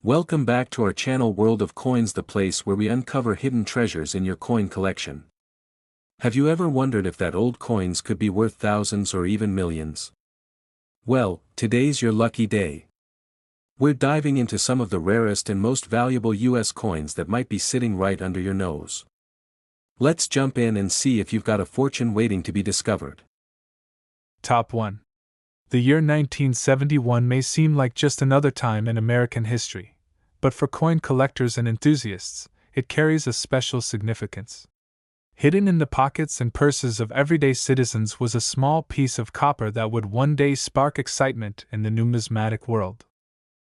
Welcome back to our channel World of Coins, the place where we uncover hidden treasures in your coin collection. Have you ever wondered if that old coins could be worth thousands or even millions? Well, today's your lucky day. We're diving into some of the rarest and most valuable US coins that might be sitting right under your nose. Let's jump in and see if you've got a fortune waiting to be discovered. Top 1. The year 1971 may seem like just another time in American history, but for coin collectors and enthusiasts, it carries a special significance. Hidden in the pockets and purses of everyday citizens was a small piece of copper that would one day spark excitement in the numismatic world.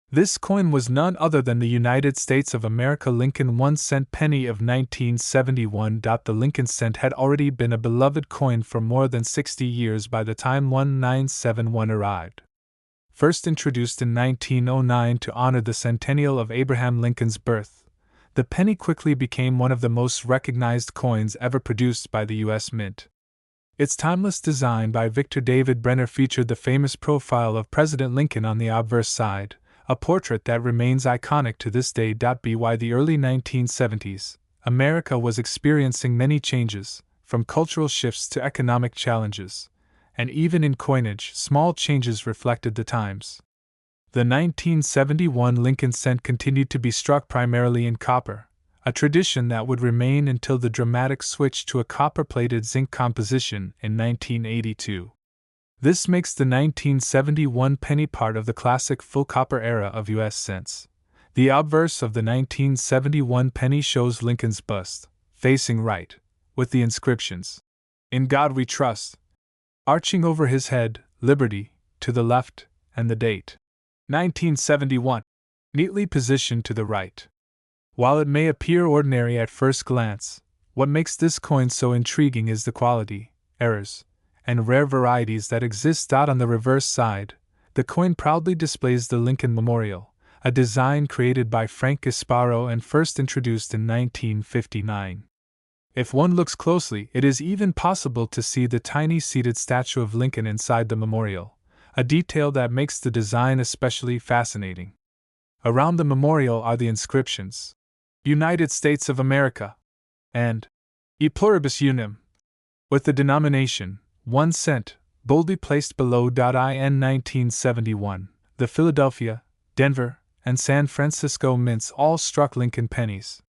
This coin was none other than the United States of America Lincoln 1-cent penny of 1971. The Lincoln cent had already been a beloved coin for more than 60 years by the time 1971 arrived. First introduced in 1909 to honor the centennial of Abraham Lincoln's birth, the penny quickly became one of the most recognized coins ever produced by the U.S. Mint. Its timeless design by Victor David Brenner featured the famous profile of President Lincoln on the obverse side, a portrait that remains iconic to this day. By the early 1970s, America was experiencing many changes, from cultural shifts to economic challenges, and even in coinage, small changes reflected the times. The 1971 Lincoln cent continued to be struck primarily in copper, a tradition that would remain until the dramatic switch to a copper-plated zinc composition in 1982. This makes the 1971 penny part of the classic full copper era of U.S. cents. The obverse of the 1971 penny shows Lincoln's bust, facing right, with the inscriptions, "In God We Trust," arching over his head, "Liberty," to the left, and the date, 1971, neatly positioned to the right. While it may appear ordinary at first glance, what makes this coin so intriguing is the quality, errors, and rare varieties that exist. On the reverse side, the coin proudly displays the Lincoln Memorial, a design created by Frank Gasparo and first introduced in 1959. If one looks closely, it is even possible to see the tiny seated statue of Lincoln inside the memorial, a detail that makes the design especially fascinating. Around the memorial are the inscriptions, "United States of America," and "E Pluribus Unum," with the denomination, 1 cent, boldly placed below. In 1971, the Philadelphia, Denver, and San Francisco mints all struck Lincoln pennies.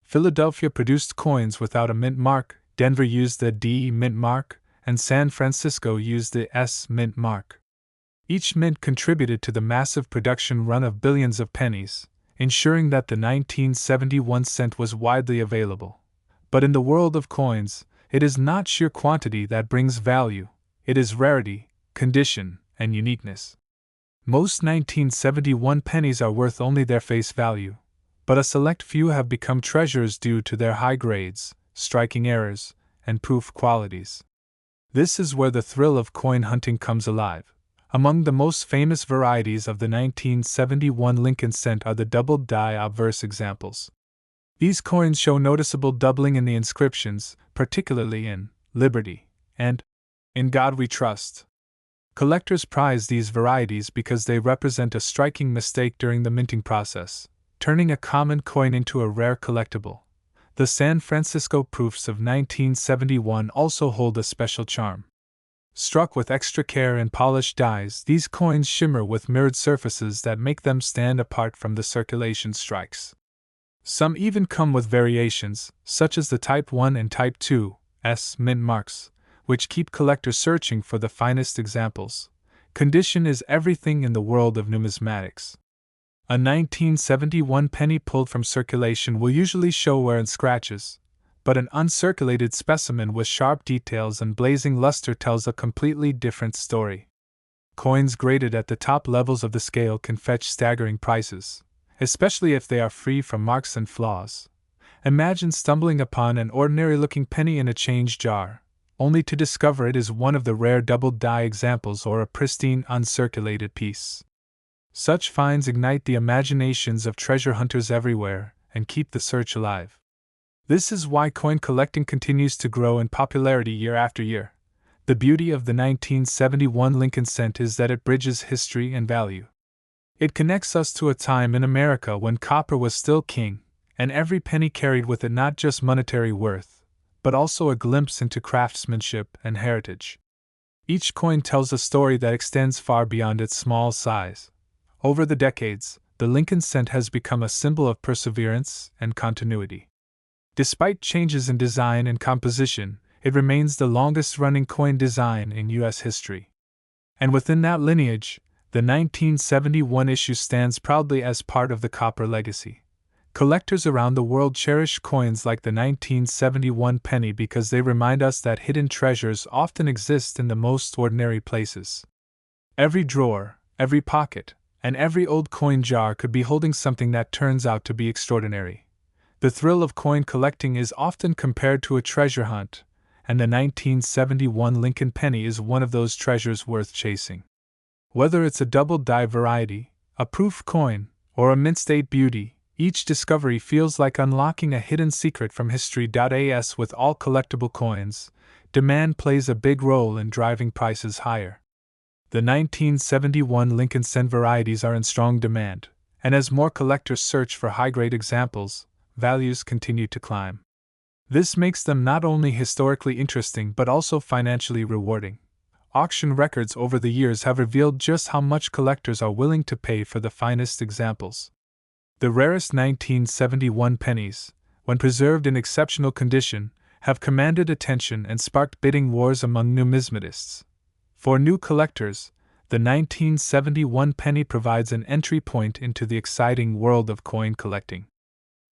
Philadelphia produced coins without a mint mark, Denver used the D mint mark, and San Francisco used the S mint mark. Each mint contributed to the massive production run of billions of pennies, ensuring that the 1971 cent was widely available. But in the world of coins, it is not sheer quantity that brings value, it is rarity, condition, and uniqueness. Most 1971 pennies are worth only their face value, but a select few have become treasures due to their high grades, striking errors, and proof qualities. This is where the thrill of coin hunting comes alive. Among the most famous varieties of the 1971 Lincoln cent are the doubled die obverse examples. These coins show noticeable doubling in the inscriptions, particularly in "Liberty" and "In God We Trust." Collectors prize these varieties because they represent a striking mistake during the minting process, turning a common coin into a rare collectible. The San Francisco proofs of 1971 also hold a special charm. Struck with extra care and polished dies, these coins shimmer with mirrored surfaces that make them stand apart from the circulation strikes. Some even come with variations, such as the Type 1 and Type 2 S mint marks, which keep collectors searching for the finest examples. Condition is everything in the world of numismatics. A 1971 penny pulled from circulation will usually show wear and scratches, but an uncirculated specimen with sharp details and blazing luster tells a completely different story. Coins graded at the top levels of the scale can fetch staggering prices, especially if they are free from marks and flaws. Imagine stumbling upon an ordinary-looking penny in a change jar, only to discover it is one of the rare doubled die examples or a pristine uncirculated piece. Such finds ignite the imaginations of treasure hunters everywhere and keep the search alive. This is why coin collecting continues to grow in popularity year after year. The beauty of the 1971 Lincoln cent is that it bridges history and value. It connects us to a time in America when copper was still king, and every penny carried with it not just monetary worth, but also a glimpse into craftsmanship and heritage. Each coin tells a story that extends far beyond its small size. Over the decades, the Lincoln cent has become a symbol of perseverance and continuity. Despite changes in design and composition, it remains the longest-running coin design in U.S. history. And within that lineage, the 1971 issue stands proudly as part of the copper legacy. Collectors around the world cherish coins like the 1971 penny because they remind us that hidden treasures often exist in the most ordinary places. Every drawer, every pocket, and every old coin jar could be holding something that turns out to be extraordinary. The thrill of coin collecting is often compared to a treasure hunt, and the 1971 Lincoln penny is one of those treasures worth chasing. Whether it's a double-die variety, a proof coin, or a mint-state beauty, each discovery feels like unlocking a hidden secret from history. As with all collectible coins, demand plays a big role in driving prices higher. The 1971 Lincoln cent varieties are in strong demand, and as more collectors search for high-grade examples, values continue to climb. This makes them not only historically interesting but also financially rewarding. Auction records over the years have revealed just how much collectors are willing to pay for the finest examples. The rarest 1971 pennies, when preserved in exceptional condition, have commanded attention and sparked bidding wars among numismatists. For new collectors, the 1971 penny provides an entry point into the exciting world of coin collecting.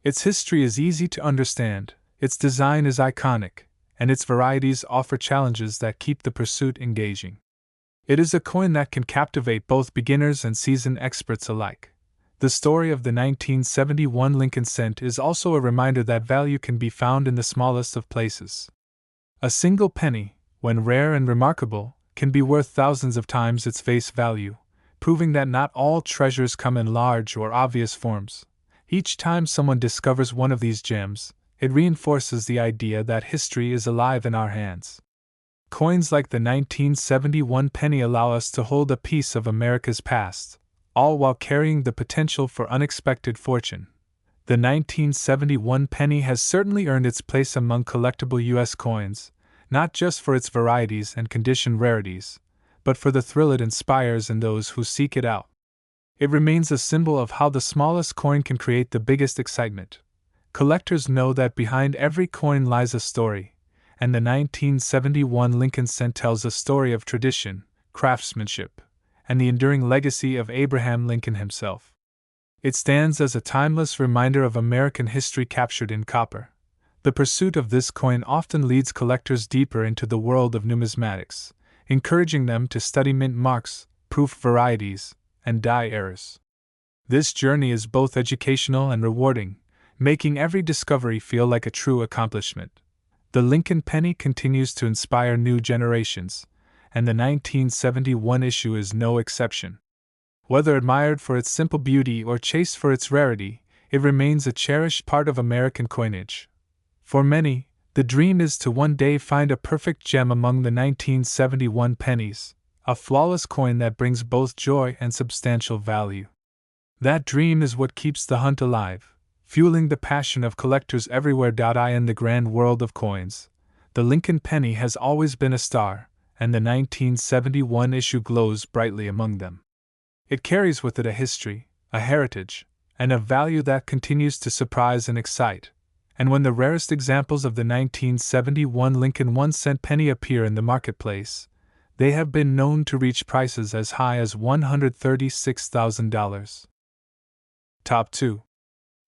Its history is easy to understand, its design is iconic, and its varieties offer challenges that keep the pursuit engaging. It is a coin that can captivate both beginners and seasoned experts alike. The story of the 1971 Lincoln cent is also a reminder that value can be found in the smallest of places. A single penny, when rare and remarkable, can be worth thousands of times its face value, proving that not all treasures come in large or obvious forms. Each time someone discovers one of these gems, it reinforces the idea that history is alive in our hands. Coins like the 1971 penny allow us to hold a piece of America's past, all while carrying the potential for unexpected fortune. The 1971 penny has certainly earned its place among collectible U.S. coins, not just for its varieties and condition rarities, but for the thrill it inspires in those who seek it out. It remains a symbol of how the smallest coin can create the biggest excitement. Collectors know that behind every coin lies a story, and the 1971 Lincoln cent tells a story of tradition, craftsmanship, and the enduring legacy of Abraham Lincoln himself. It stands as a timeless reminder of American history captured in copper. The pursuit of this coin often leads collectors deeper into the world of numismatics, encouraging them to study mint marks, proof varieties, and die errors. This journey is both educational and rewarding, making every discovery feel like a true accomplishment. The Lincoln penny continues to inspire new generations, and the 1971 issue is no exception. Whether admired for its simple beauty or chased for its rarity, it remains a cherished part of American coinage. For many, the dream is to one day find a perfect gem among the 1971 pennies, a flawless coin that brings both joy and substantial value. That dream is what keeps the hunt alive, fueling the passion of collectors everywhere. In the grand world of coins, the Lincoln penny has always been a star, and the 1971 issue glows brightly among them. It carries with it a history, a heritage, and a value that continues to surprise and excite. And when the rarest examples of the 1971 Lincoln 1-cent penny appear in the marketplace, they have been known to reach prices as high as $136,000. Top 2.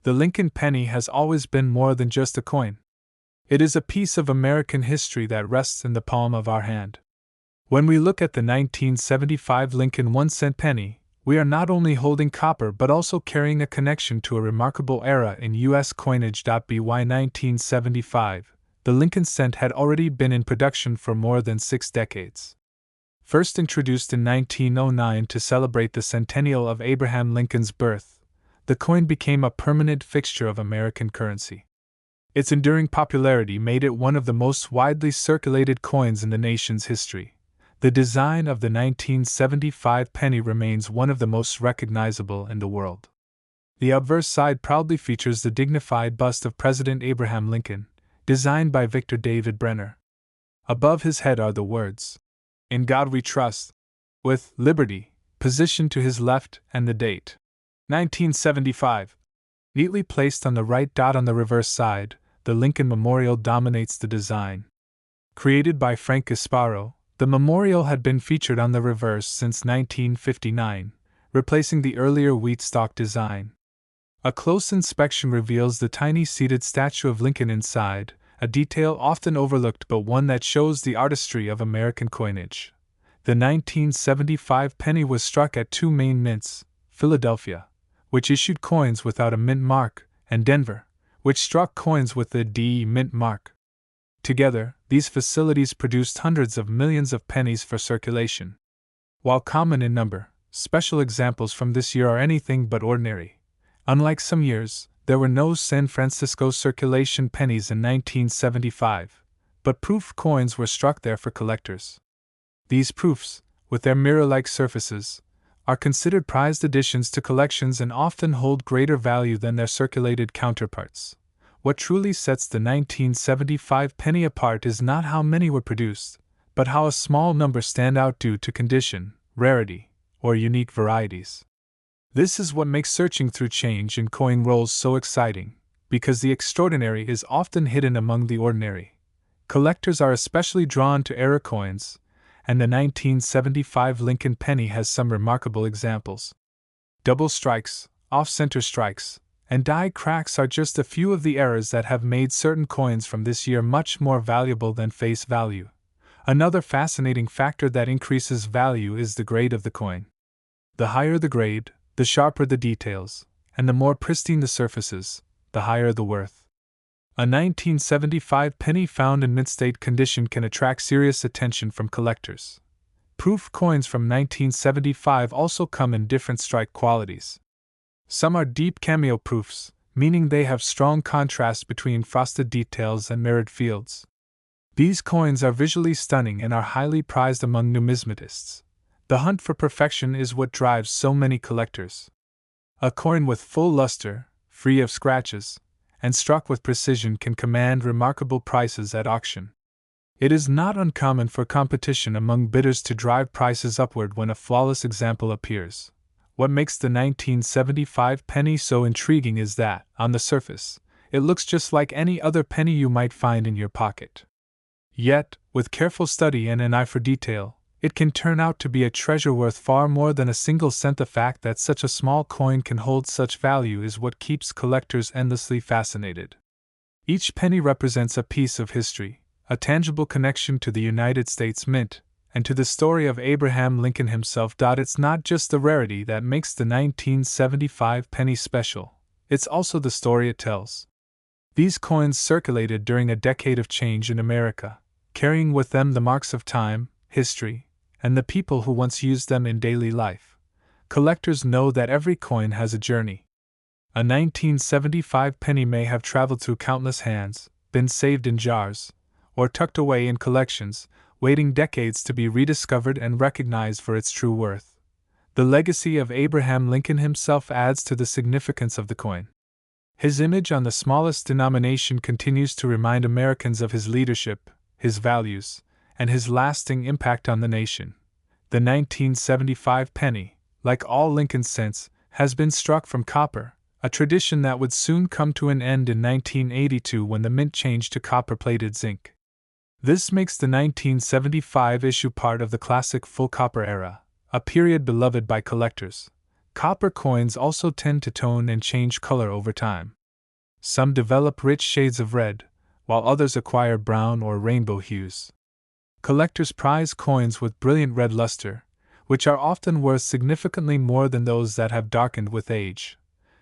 The Lincoln penny has always been more than just a coin. It is a piece of American history that rests in the palm of our hand. When we look at the 1975 Lincoln 1-cent penny, we are not only holding copper but also carrying a connection to a remarkable era in U.S. coinage. By 1975, the Lincoln cent had already been in production for more than 6 decades. First introduced in 1909 to celebrate the centennial of Abraham Lincoln's birth, the coin became a permanent fixture of American currency. Its enduring popularity made it one of the most widely circulated coins in the nation's history. The design of the 1975 penny remains one of the most recognizable in the world. The obverse side proudly features the dignified bust of President Abraham Lincoln, designed by Victor David Brenner. Above his head are the words, "In God We Trust," with "Liberty" positioned to his left and the date, 1975. Neatly placed on the right. On the reverse side, the Lincoln Memorial dominates the design. Created by Frank Gasparo, the memorial had been featured on the reverse since 1959, replacing the earlier wheat stalk design. A close inspection reveals the tiny seated statue of Lincoln inside, a detail often overlooked but one that shows the artistry of American coinage. The 1975 penny was struck at two main mints, Philadelphia, which issued coins without a mint mark, and Denver, which struck coins with the D mint mark. Together, these facilities produced hundreds of millions of pennies for circulation. While common in number, special examples from this year are anything but ordinary. Unlike some years, there were no San Francisco circulation pennies in 1975, but proof coins were struck there for collectors. These proofs, with their mirror-like surfaces, are considered prized additions to collections and often hold greater value than their circulated counterparts. What truly sets the 1975 penny apart is not how many were produced, but how a small number stand out due to condition, rarity, or unique varieties. This is what makes searching through change and coin rolls so exciting, because the extraordinary is often hidden among the ordinary. Collectors are especially drawn to error coins, and the 1975 Lincoln penny has some remarkable examples. Double strikes, off-center strikes, and die cracks are just a few of the errors that have made certain coins from this year much more valuable than face value. Another fascinating factor that increases value is the grade of the coin. The higher the grade, the sharper the details, and the more pristine the surfaces, the higher the worth. A 1975 penny found in mint-state condition can attract serious attention from collectors. Proof coins from 1975 also come in different strike qualities. Some are deep cameo proofs, meaning they have strong contrast between frosted details and mirrored fields. These coins are visually stunning and are highly prized among numismatists. The hunt for perfection is what drives so many collectors. A coin with full luster, free of scratches, and struck with precision can command remarkable prices at auction. It is not uncommon for competition among bidders to drive prices upward when a flawless example appears. What makes the 1975 penny so intriguing is that, on the surface, it looks just like any other penny you might find in your pocket. Yet, with careful study and an eye for detail, it can turn out to be a treasure worth far more than a single cent. The fact that such a small coin can hold such value is what keeps collectors endlessly fascinated. Each penny represents a piece of history, a tangible connection to the United States Mint, and to the story of Abraham Lincoln himself. It's not just the rarity that makes the 1975 penny special, it's also the story it tells. These coins circulated during a decade of change in America, carrying with them the marks of time, history, and the people who once used them in daily life. Collectors know that every coin has a journey. A 1975 penny may have traveled through countless hands, been saved in jars, or tucked away in collections, waiting decades to be rediscovered and recognized for its true worth. The legacy of Abraham Lincoln himself adds to the significance of the coin. His image on the smallest denomination continues to remind Americans of his leadership, his values, and his lasting impact on the nation. The 1975 penny, like all Lincoln cents, has been struck from copper, a tradition that would soon come to an end in 1982 when the mint changed to copper-plated zinc. This makes the 1975 issue part of the classic full copper era, a period beloved by collectors. Copper coins also tend to tone and change color over time. Some develop rich shades of red, while others acquire brown or rainbow hues. Collectors prize coins with brilliant red luster, which are often worth significantly more than those that have darkened with age.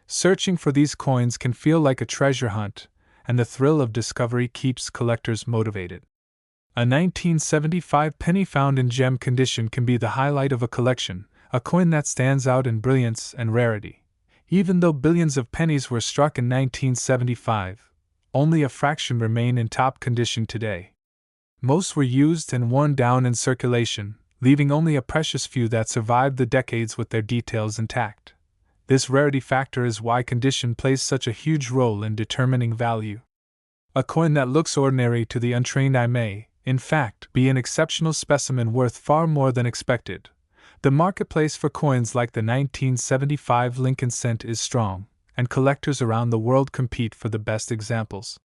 Searching for these coins can feel like a treasure hunt, and the thrill of discovery keeps collectors motivated. A 1975 penny found in gem condition can be the highlight of a collection, a coin that stands out in brilliance and rarity. Even though billions of pennies were struck in 1975, only a fraction remain in top condition today. Most were used and worn down in circulation, leaving only a precious few that survived the decades with their details intact. This rarity factor is why condition plays such a huge role in determining value. A coin that looks ordinary to the untrained eye may, in fact, be an exceptional specimen worth far more than expected. The marketplace for coins like the 1975 Lincoln cent is strong, and collectors around the world compete for the best examples.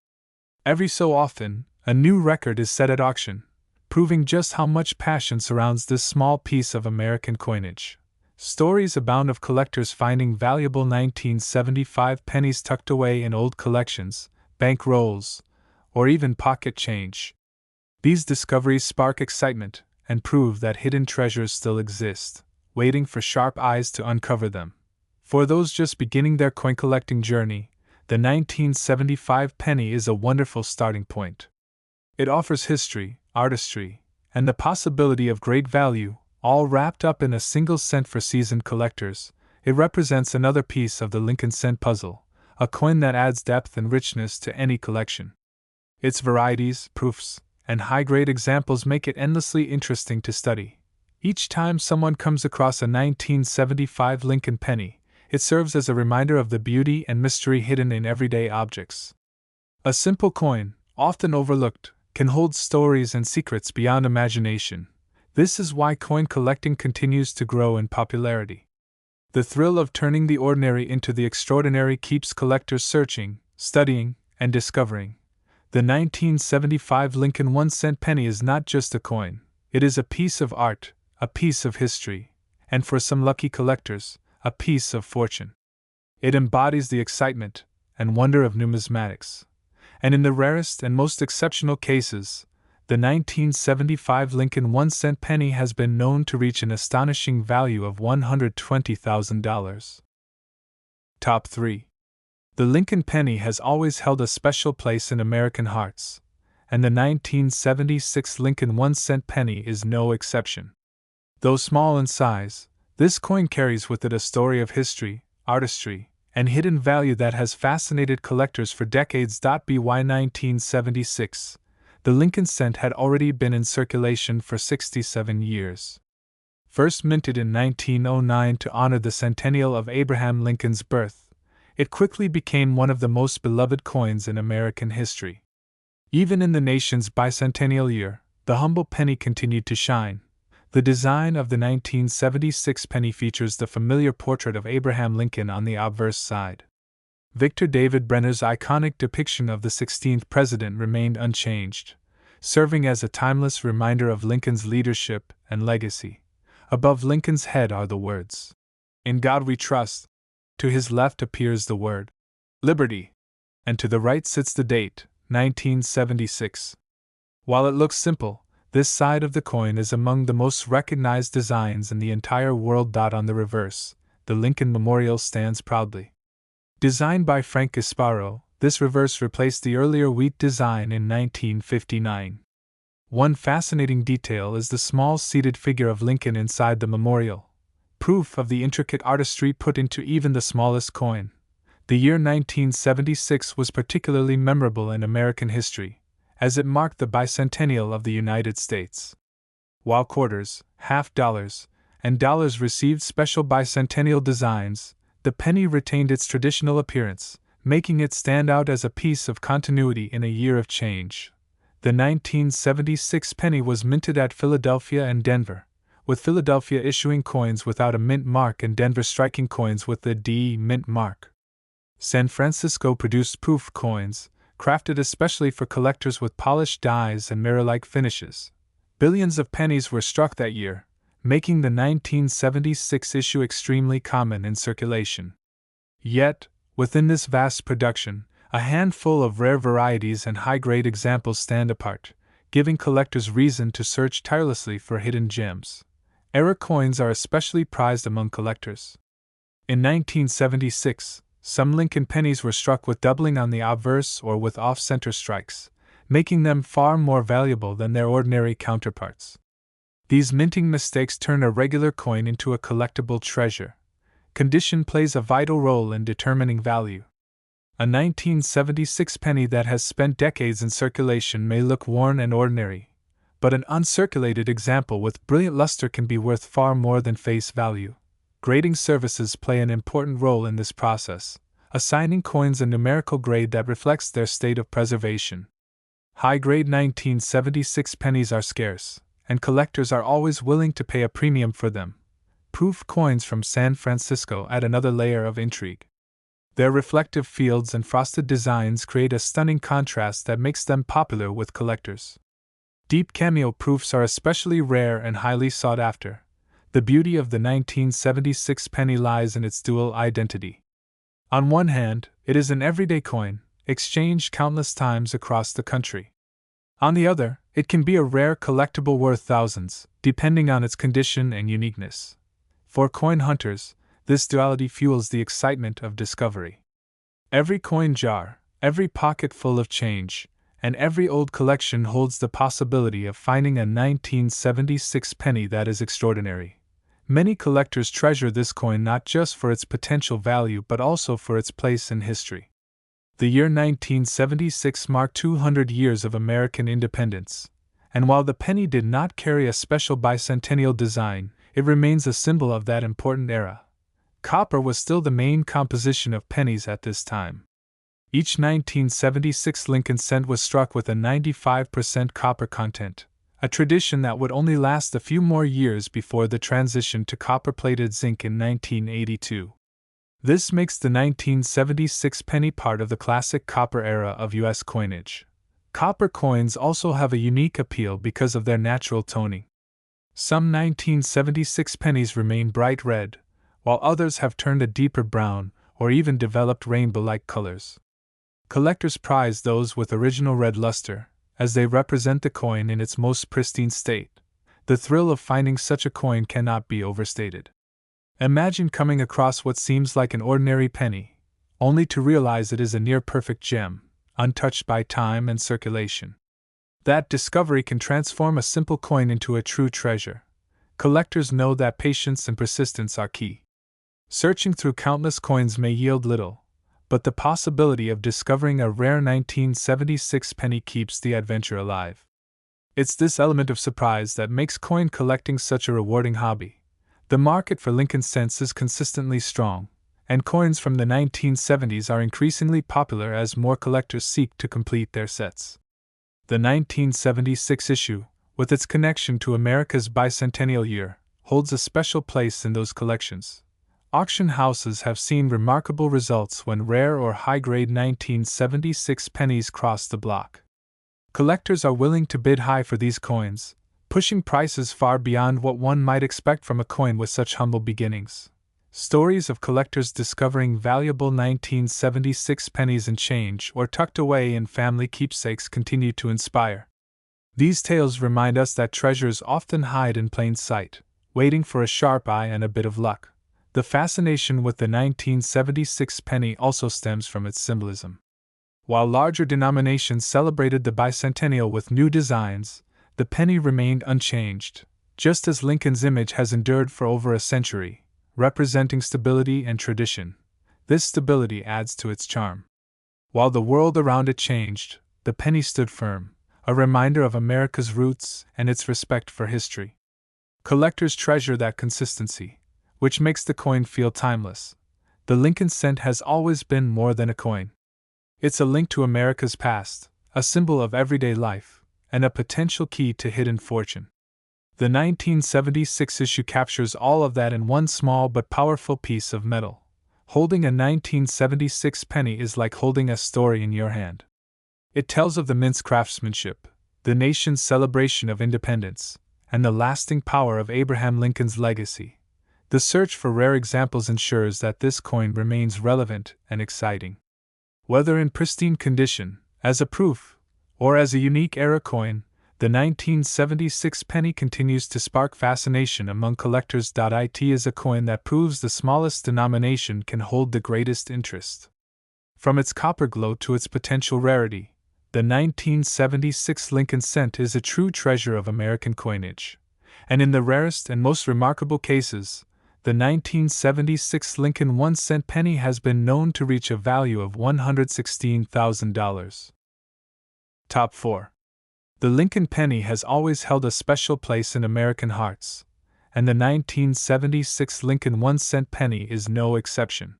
Every so often, a new record is set at auction, proving just how much passion surrounds this small piece of American coinage. Stories abound of collectors finding valuable 1975 pennies tucked away in old collections, bank rolls, or even pocket change. These discoveries spark excitement and prove that hidden treasures still exist, waiting for sharp eyes to uncover them. For those just beginning their coin collecting journey, the 1975 penny is a wonderful starting point. It offers history, artistry, and the possibility of great value, all wrapped up in a single cent for seasoned collectors. It represents another piece of the Lincoln cent puzzle, a coin that adds depth and richness to any collection. Its varieties, proofs, and high-grade examples make it endlessly interesting to study. Each time someone comes across a 1975 Lincoln penny, it serves as a reminder of the beauty and mystery hidden in everyday objects. A simple coin, often overlooked, can hold stories and secrets beyond imagination. This is why coin collecting continues to grow in popularity. The thrill of turning the ordinary into the extraordinary keeps collectors searching, studying, and discovering. The 1975 Lincoln 1-cent penny is not just a coin, it is a piece of art, a piece of history, and for some lucky collectors, a piece of fortune. It embodies the excitement and wonder of numismatics. And in the rarest and most exceptional cases, the 1975 Lincoln 1-cent penny has been known to reach an astonishing value of $120,000. Top 3. The Lincoln penny has always held a special place in American hearts, and the 1976 Lincoln 1-cent penny is no exception. Though small in size, this coin carries with it a story of history, artistry, and hidden value that has fascinated collectors for decades. By 1976, the Lincoln cent had already been in circulation for 67 years. First minted in 1909 to honor the centennial of Abraham Lincoln's birth, it quickly became one of the most beloved coins in American history. Even in the nation's bicentennial year, the humble penny continued to shine. The design of the 1976 penny features the familiar portrait of Abraham Lincoln on the obverse side. Victor David Brenner's iconic depiction of the 16th president remained unchanged, serving as a timeless reminder of Lincoln's leadership and legacy. Above Lincoln's head are the words, "In God we trust." To his left appears the word, "Liberty," and to the right sits the date, 1976. While it looks simple, this side of the coin is among the most recognized designs in the entire world. On the reverse, the Lincoln Memorial stands proudly. Designed by Frank Gasparo, this reverse replaced the earlier wheat design in 1959. One fascinating detail is the small seated figure of Lincoln inside the memorial, proof of the intricate artistry put into even the smallest coin. The year 1976 was particularly memorable in American history, as it marked the bicentennial of the United States. While quarters, half dollars, and dollars received special bicentennial designs, the penny retained its traditional appearance, making it stand out as a piece of continuity in a year of change. The 1976 penny was minted at Philadelphia and Denver, with Philadelphia issuing coins without a mint mark and Denver striking coins with the D mint mark. San Francisco produced proof coins, crafted especially for collectors with polished dies and mirror-like finishes. Billions of pennies were struck that year, making the 1976 issue extremely common in circulation. Yet, within this vast production, a handful of rare varieties and high-grade examples stand apart, giving collectors reason to search tirelessly for hidden gems. Error coins are especially prized among collectors. In 1976, some Lincoln pennies were struck with doubling on the obverse or with off-center strikes, making them far more valuable than their ordinary counterparts. These minting mistakes turn a regular coin into a collectible treasure. Condition plays a vital role in determining value. A 1976 penny that has spent decades in circulation may look worn and ordinary, but an uncirculated example with brilliant luster can be worth far more than face value. Grading services play an important role in this process, assigning coins a numerical grade that reflects their state of preservation. High-grade 1976 pennies are scarce, and collectors are always willing to pay a premium for them. Proof coins from San Francisco add another layer of intrigue. Their reflective fields and frosted designs create a stunning contrast that makes them popular with collectors. Deep cameo proofs are especially rare and highly sought after. The beauty of the 1976 penny lies in its dual identity. On one hand, it is an everyday coin, exchanged countless times across the country. On the other, it can be a rare collectible worth thousands, depending on its condition and uniqueness. For coin hunters, this duality fuels the excitement of discovery. Every coin jar, every pocket full of change, and every old collection holds the possibility of finding a 1976 penny that is extraordinary. Many collectors treasure this coin not just for its potential value but also for its place in history. The year 1976 marked 200 years of American independence, and while the penny did not carry a special bicentennial design, it remains a symbol of that important era. Copper was still the main composition of pennies at this time. Each 1976 Lincoln cent was struck with a 95% copper content, a tradition that would only last a few more years before the transition to copper-plated zinc in 1982. This makes the 1976 penny part of the classic copper era of U.S. coinage. Copper coins also have a unique appeal because of their natural toning. Some 1976 pennies remain bright red, while others have turned a deeper brown or even developed rainbow-like colors. Collectors prize those with original red luster, as they represent the coin in its most pristine state. The thrill of finding such a coin cannot be overstated. Imagine coming across what seems like an ordinary penny, only to realize it is a near-perfect gem, untouched by time and circulation. That discovery can transform a simple coin into a true treasure. Collectors know that patience and persistence are key. Searching through countless coins may yield little, but the possibility of discovering a rare 1976 penny keeps the adventure alive. It's this element of surprise that makes coin collecting such a rewarding hobby. The market for Lincoln cents is consistently strong, and coins from the 1970s are increasingly popular as more collectors seek to complete their sets. The 1976 issue, with its connection to America's bicentennial year, holds a special place in those collections. Auction houses have seen remarkable results when rare or high-grade 1976 pennies cross the block. Collectors are willing to bid high for these coins, pushing prices far beyond what one might expect from a coin with such humble beginnings. Stories of collectors discovering valuable 1976 pennies and change or tucked away in family keepsakes continue to inspire. These tales remind us that treasures often hide in plain sight, waiting for a sharp eye and a bit of luck. The fascination with the 1976 penny also stems from its symbolism. While larger denominations celebrated the bicentennial with new designs, the penny remained unchanged, just as Lincoln's image has endured for over a century, representing stability and tradition. This stability adds to its charm. While the world around it changed, the penny stood firm, a reminder of America's roots and its respect for history. Collectors treasure that consistency, which makes the coin feel timeless. The Lincoln cent has always been more than a coin. It's a link to America's past, a symbol of everyday life, and a potential key to hidden fortune. The 1976 issue captures all of that in one small but powerful piece of metal. Holding a 1976 penny is like holding a story in your hand. It tells of the mint's craftsmanship, the nation's celebration of independence, and the lasting power of Abraham Lincoln's legacy. The search for rare examples ensures that this coin remains relevant and exciting. Whether in pristine condition, as a proof, or as a unique era coin, the 1976 penny continues to spark fascination among collectors. It is a coin that proves the smallest denomination can hold the greatest interest. From its copper glow to its potential rarity, the 1976 Lincoln cent is a true treasure of American coinage. And in the rarest and most remarkable cases, the 1976 Lincoln 1-cent penny has been known to reach a value of $116,000. Top 4. The Lincoln penny has always held a special place in American hearts, and the 1976 Lincoln 1-cent penny is no exception.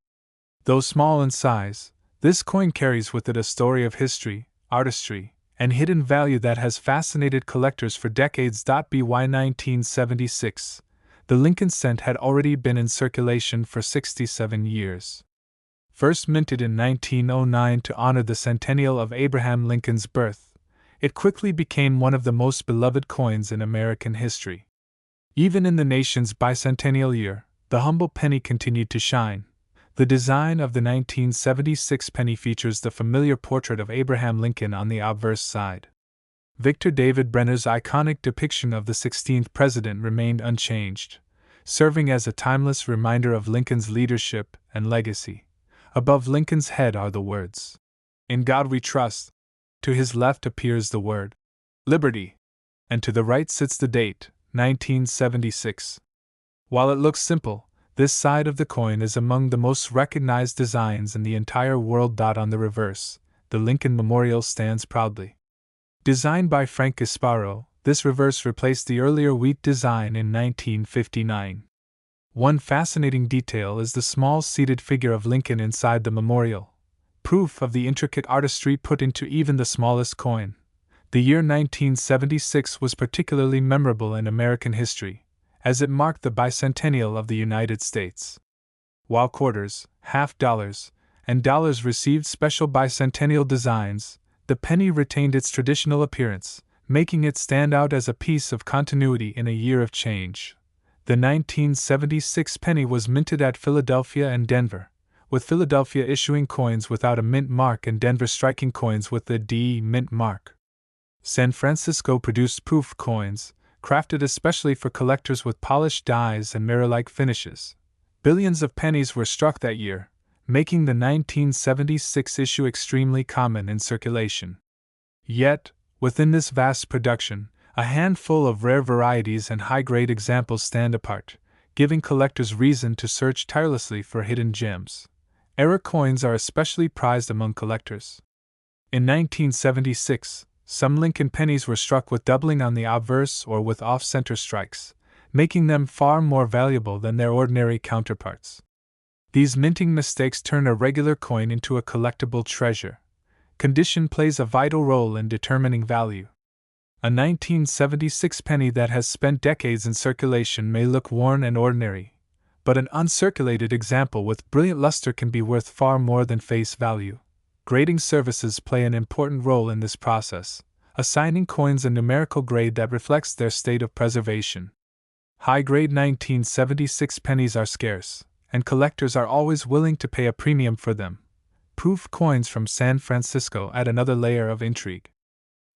Though small in size, this coin carries with it a story of history, artistry, and hidden value that has fascinated collectors for decades. By 1976, the Lincoln cent had already been in circulation for 67 years. First minted in 1909 to honor the centennial of Abraham Lincoln's birth, it quickly became one of the most beloved coins in American history. Even in the nation's bicentennial year, the humble penny continued to shine. The design of the 1976 penny features the familiar portrait of Abraham Lincoln on the obverse side. Victor David Brenner's iconic depiction of the 16th president remained unchanged, serving as a timeless reminder of Lincoln's leadership and legacy. Above Lincoln's head are the words, "In God We Trust." To his left appears the word, "Liberty," and to the right sits the date, 1976. While it looks simple, this side of the coin is among the most recognized designs in the entire world. On the reverse, the Lincoln Memorial stands proudly. Designed by Frank Gasparo, this reverse replaced the earlier wheat design in 1959. One fascinating detail is the small seated figure of Lincoln inside the memorial, proof of the intricate artistry put into even the smallest coin. The year 1976 was particularly memorable in American history, as it marked the bicentennial of the United States. While quarters, half dollars, and dollars received special bicentennial designs, the penny retained its traditional appearance, making it stand out as a piece of continuity in a year of change. The 1976 penny was minted at Philadelphia and Denver, with Philadelphia issuing coins without a mint mark and Denver striking coins with the D mint mark. San Francisco produced proof coins, crafted especially for collectors with polished dies and mirror-like finishes. Billions of pennies were struck that year, making the 1976 issue extremely common in circulation. Yet, within this vast production, a handful of rare varieties and high-grade examples stand apart, giving collectors reason to search tirelessly for hidden gems. Error coins are especially prized among collectors. In 1976, some Lincoln pennies were struck with doubling on the obverse or with off-center strikes, making them far more valuable than their ordinary counterparts. These minting mistakes turn a regular coin into a collectible treasure. Condition plays a vital role in determining value. A 1976 penny that has spent decades in circulation may look worn and ordinary, but an uncirculated example with brilliant luster can be worth far more than face value. Grading services play an important role in this process, assigning coins a numerical grade that reflects their state of preservation. High-grade 1976 pennies are scarce, and collectors are always willing to pay a premium for them. Proof coins from San Francisco add another layer of intrigue.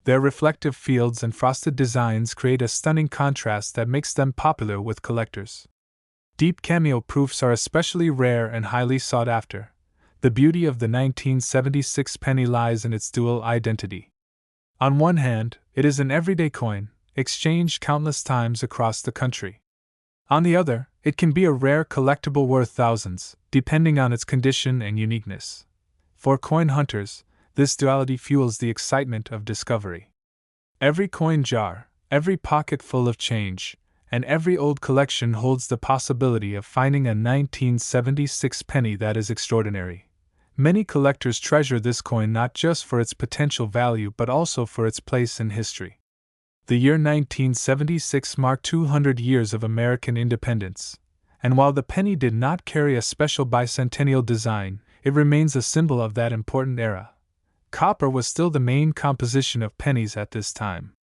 Their reflective fields and frosted designs create a stunning contrast that makes them popular with collectors. Deep cameo proofs are especially rare and highly sought after. The beauty of the 1976 penny lies in its dual identity. On one hand, it is an everyday coin, exchanged countless times across the country. On the other, it can be a rare collectible worth thousands, depending on its condition and uniqueness. For coin hunters, this duality fuels the excitement of discovery. Every coin jar, every pocket full of change, and every old collection holds the possibility of finding a 1976 penny that is extraordinary. Many collectors treasure this coin not just for its potential value but also for its place in history. The year 1976 marked 200 years of American independence, and while the penny did not carry a special bicentennial design, it remains a symbol of that important era. Copper was still the main composition of pennies at this time.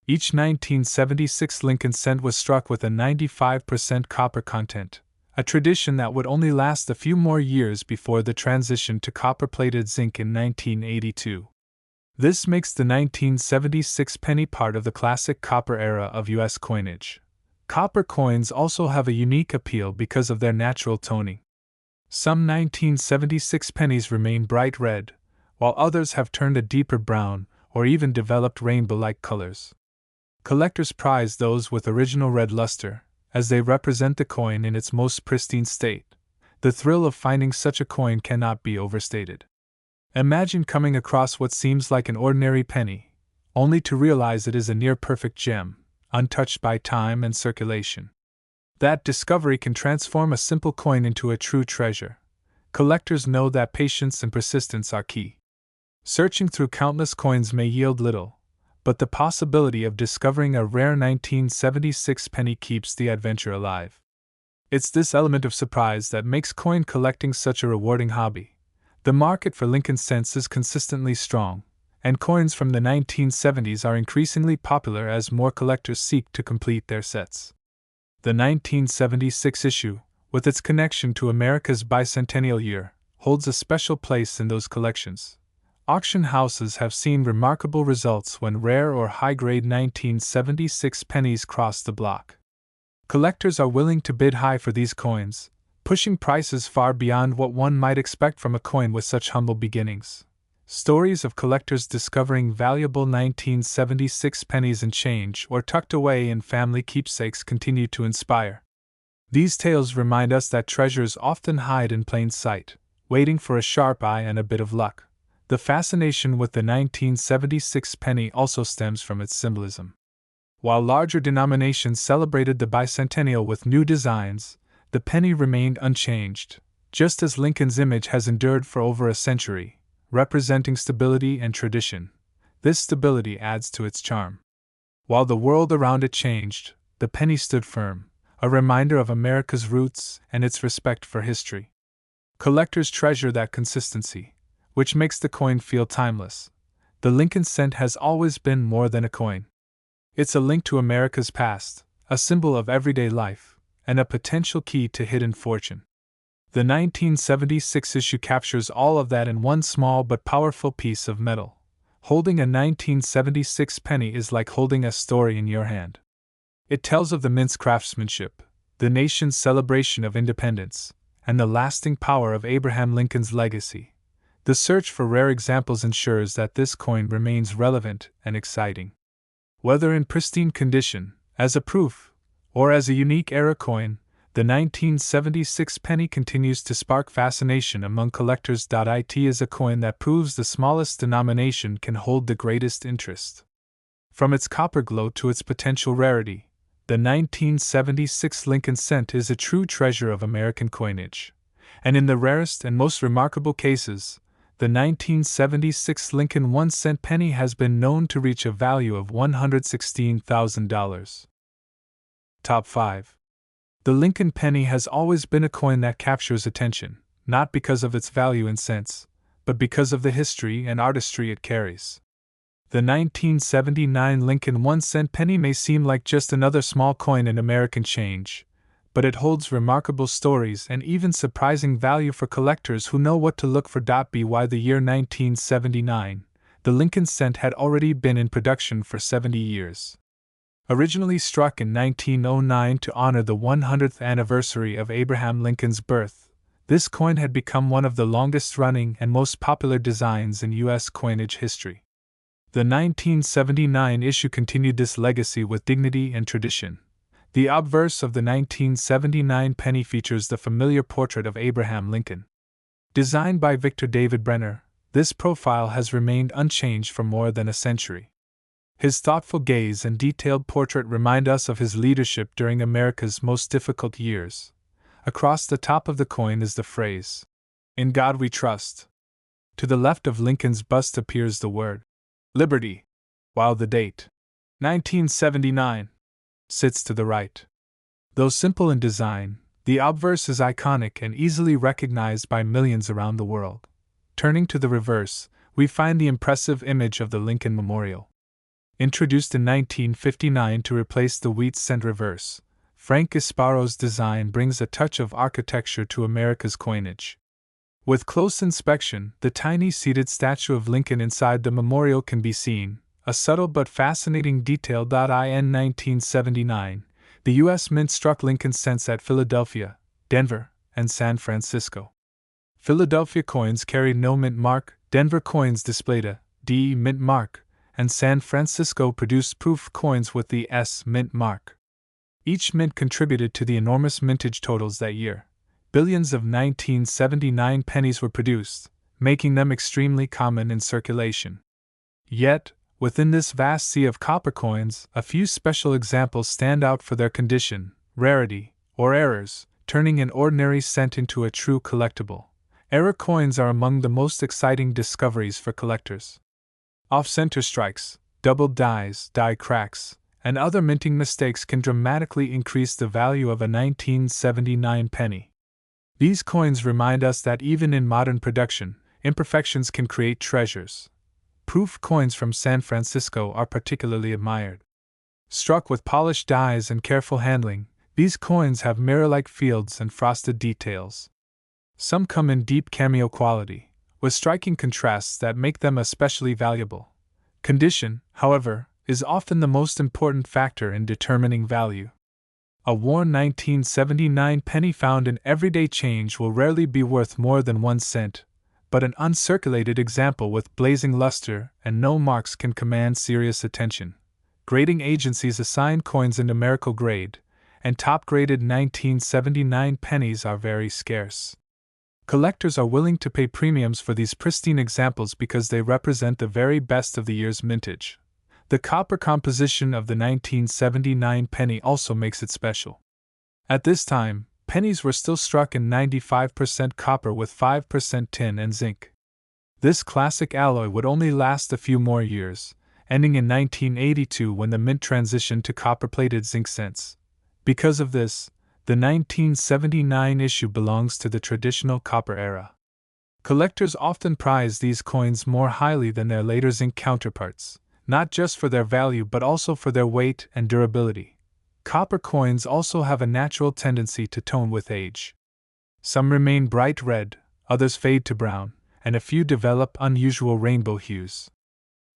Each 1976 Lincoln cent was struck with a 95% copper content, a tradition that would only last a few more years before the transition to copper-plated zinc in 1982. This makes the 1976 penny part of the classic copper era of U.S. coinage. Copper coins also have a unique appeal because of their natural toning. Some 1976 pennies remain bright red, while others have turned a deeper brown or even developed rainbow-like colors. Collectors prize those with original red luster, as they represent the coin in its most pristine state. The thrill of finding such a coin cannot be overstated. Imagine coming across what seems like an ordinary penny, only to realize it is a near-perfect gem, untouched by time and circulation. That discovery can transform a simple coin into a true treasure. Collectors know that patience and persistence are key. Searching through countless coins may yield little, but the possibility of discovering a rare 1976 penny keeps the adventure alive. It's this element of surprise that makes coin collecting such a rewarding hobby. The market for Lincoln cents is consistently strong, and coins from the 1970s are increasingly popular as more collectors seek to complete their sets. The 1976 issue, with its connection to America's bicentennial year, holds a special place in those collections. Auction houses have seen remarkable results when rare or high-grade 1976 pennies cross the block. Collectors are willing to bid high for these coins, pushing prices far beyond what one might expect from a coin with such humble beginnings. Stories of collectors discovering valuable 1976 pennies and change or tucked away in family keepsakes continue to inspire. These tales remind us that treasures often hide in plain sight, waiting for a sharp eye and a bit of luck. The fascination with the 1976 penny also stems from its symbolism. While larger denominations celebrated the bicentennial with new designs, the penny remained unchanged, just as Lincoln's image has endured for over a century, representing stability and tradition. This stability adds to its charm. While the world around it changed, the penny stood firm, a reminder of America's roots and its respect for history. Collectors treasure that consistency, which makes the coin feel timeless. The Lincoln cent has always been more than a coin. It's a link to America's past, a symbol of everyday life, and a potential key to hidden fortune. The 1976 issue captures all of that in one small but powerful piece of metal. Holding a 1976 penny is like holding a story in your hand. It tells of the mint's craftsmanship, the nation's celebration of independence, and the lasting power of Abraham Lincoln's legacy. The search for rare examples ensures that this coin remains relevant and exciting. Whether in pristine condition, as a proof, or as a unique era coin, the 1976 penny continues to spark fascination among collectors. It is a coin that proves the smallest denomination can hold the greatest interest. From its copper glow to its potential rarity, the 1976 Lincoln cent is a true treasure of American coinage. And in the rarest and most remarkable cases, the 1976 Lincoln 1-cent penny has been known to reach a value of $116,000. Top 5. The Lincoln penny has always been a coin that captures attention, not because of its value in cents, but because of the history and artistry it carries. The 1979 Lincoln 1-cent penny may seem like just another small coin in American change, but it holds remarkable stories and even surprising value for collectors who know what to look for. By the year 1979, the Lincoln cent had already been in production for 70 years. Originally struck in 1909 to honor the 100th anniversary of Abraham Lincoln's birth, this coin had become one of the longest-running and most popular designs in U.S. coinage history. The 1979 issue continued this legacy with dignity and tradition. The obverse of the 1979 penny features the familiar portrait of Abraham Lincoln. Designed by Victor David Brenner, this profile has remained unchanged for more than a century. His thoughtful gaze and detailed portrait remind us of his leadership during America's most difficult years. Across the top of the coin is the phrase, "In God We Trust." To the left of Lincoln's bust appears the word, "Liberty," while the date, 1979, sits to the right. Though simple in design, the obverse is iconic and easily recognized by millions around the world. Turning to the reverse, we find the impressive image of the Lincoln Memorial. Introduced in 1959 to replace the wheat cent reverse, Frank Gasparo's design brings a touch of architecture to America's coinage. With close inspection, the tiny seated statue of Lincoln inside the memorial can be seen, a subtle but fascinating detail. In 1979, the U.S. Mint struck Lincoln cents at Philadelphia, Denver, and San Francisco. Philadelphia coins carried no mint mark, Denver coins displayed a D mint mark, and San Francisco produced proof coins with the S mint mark. Each mint contributed to the enormous mintage totals that year. Billions of 1979 pennies were produced, making them extremely common in circulation. Yet, Within this vast sea of copper coins, a few special examples stand out for their condition, rarity, or errors, turning an ordinary cent into a true collectible. Error coins are among the most exciting discoveries for collectors. Off-center strikes, doubled dies, die cracks, and other minting mistakes can dramatically increase the value of a 1979 penny. These coins remind us that even in modern production, imperfections can create treasures. Proof coins from San Francisco are particularly admired. Struck with polished dies and careful handling, these coins have mirror-like fields and frosted details. Some come in deep cameo quality, with striking contrasts that make them especially valuable. Condition, however, is often the most important factor in determining value. A worn 1979 penny found in everyday change will rarely be worth more than 1 cent, but an uncirculated example with blazing luster and no marks can command serious attention. Grading agencies assign coins a numerical grade, and top-graded 1979 pennies are very scarce. Collectors are willing to pay premiums for these pristine examples because they represent the very best of the year's mintage. The copper composition of the 1979 penny also makes it special. At this time, pennies were still struck in 95% copper with 5% tin and zinc. This classic alloy would only last a few more years, ending in 1982 when the mint transitioned to copper-plated zinc cents. Because of this, the 1979 issue belongs to the traditional copper era. Collectors often prize these coins more highly than their later zinc counterparts, not just for their value but also for their weight and durability. Copper coins also have a natural tendency to tone with age. Some remain bright red, others fade to brown, and a few develop unusual rainbow hues.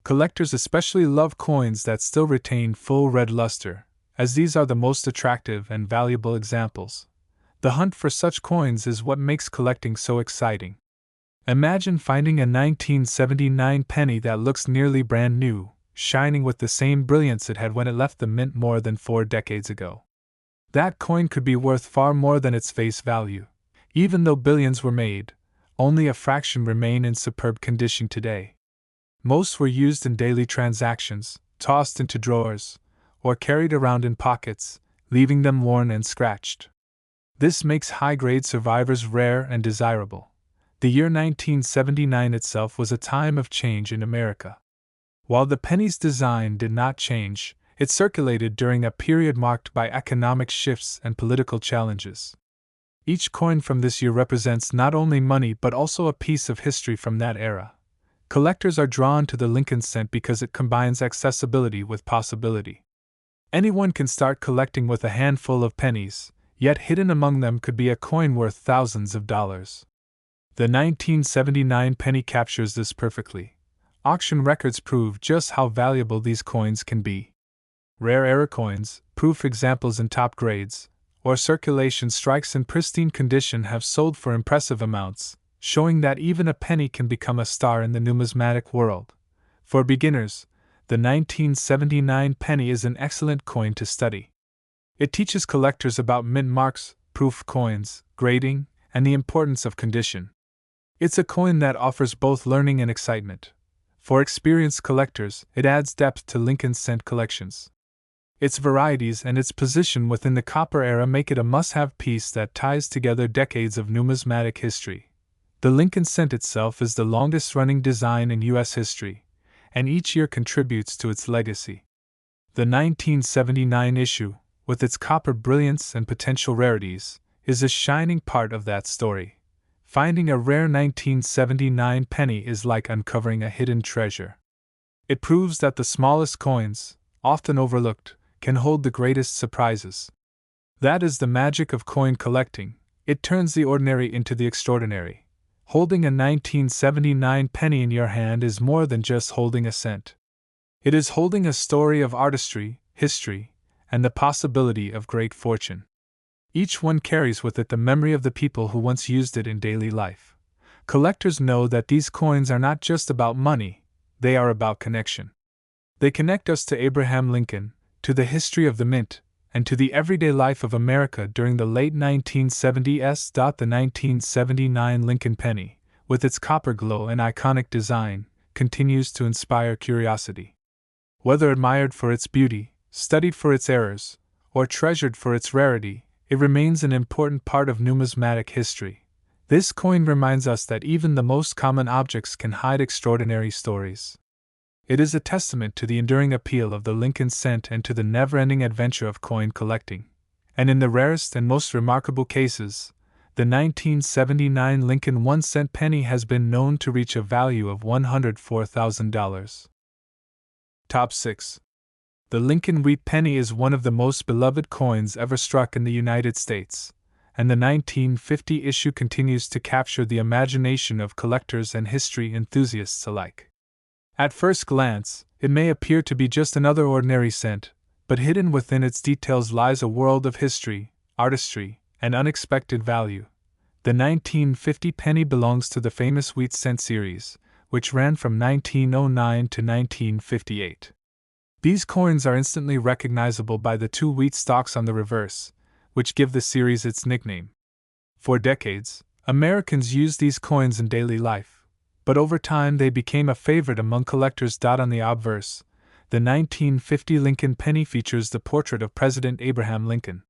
Collectors especially love coins that still retain full red luster, as these are the most attractive and valuable examples. The hunt for such coins is what makes collecting so exciting. Imagine finding a 1979 penny that looks nearly brand new, shining with the same brilliance it had when it left the mint more than 4 decades ago. That coin could be worth far more than its face value. Even though billions were made, only a fraction remain in superb condition today. Most were used in daily transactions, tossed into drawers, or carried around in pockets, leaving them worn and scratched. This makes high-grade survivors rare and desirable. The year 1979 itself was a time of change in America. While the penny's design did not change, it circulated during a period marked by economic shifts and political challenges. Each coin from this year represents not only money but also a piece of history from that era. Collectors are drawn to the Lincoln cent because it combines accessibility with possibility. Anyone can start collecting with a handful of pennies, yet hidden among them could be a coin worth thousands of dollars. The 1979 penny captures this perfectly. Auction records prove just how valuable these coins can be. Rare error coins, proof examples in top grades, or circulation strikes in pristine condition have sold for impressive amounts, showing that even a penny can become a star in the numismatic world. For beginners, the 1979 penny is an excellent coin to study. It teaches collectors about mint marks, proof coins, grading, and the importance of condition. It's a coin that offers both learning and excitement. For experienced collectors, it adds depth to Lincoln cent collections. Its varieties and its position within the copper era make it a must-have piece that ties together decades of numismatic history. The Lincoln cent itself is the longest-running design in U.S. history, and each year contributes to its legacy. The 1979 issue, with its copper brilliance and potential rarities, is a shining part of that story. Finding a rare 1979 penny is like uncovering a hidden treasure. It proves that the smallest coins, often overlooked, can hold the greatest surprises. That is the magic of coin collecting. It turns the ordinary into the extraordinary. Holding a 1979 penny in your hand is more than just holding a cent. It is holding a story of artistry, history, and the possibility of great fortune. Each one carries with it the memory of the people who once used it in daily life. Collectors know that these coins are not just about money, they are about connection. They connect us to Abraham Lincoln, to the history of the mint, and to the everyday life of America during the late 1970s. The 1979 Lincoln penny, with its copper glow and iconic design, continues to inspire curiosity. Whether admired for its beauty, studied for its errors, or treasured for its rarity, it remains an important part of numismatic history. This coin reminds us that even the most common objects can hide extraordinary stories. It is a testament to the enduring appeal of the Lincoln cent and to the never-ending adventure of coin collecting. And in the rarest and most remarkable cases, the 1979 Lincoln 1-cent penny has been known to reach a value of $104,000. Top 6. The Lincoln Wheat penny is one of the most beloved coins ever struck in the United States, and the 1950 issue continues to capture the imagination of collectors and history enthusiasts alike. At first glance, it may appear to be just another ordinary cent, but hidden within its details lies a world of history, artistry, and unexpected value. The 1950 penny belongs to the famous Wheat cent series, which ran from 1909 to 1958. These coins are instantly recognizable by the two wheat stalks on the reverse, which give the series its nickname. For decades, Americans used these coins in daily life, but over time they became a favorite among collectors. On the obverse, the 1950 Lincoln penny features the portrait of President Abraham Lincoln.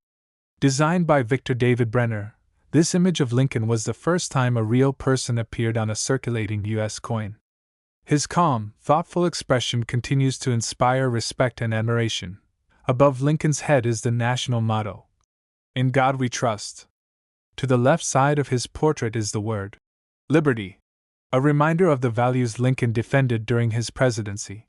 Designed by Victor David Brenner, this image of Lincoln was the first time a real person appeared on a circulating U.S. coin. His calm, thoughtful expression continues to inspire respect and admiration. Above Lincoln's head is the national motto, "In God We Trust." To the left side of his portrait is the word, "Liberty," a reminder of the values Lincoln defended during his presidency.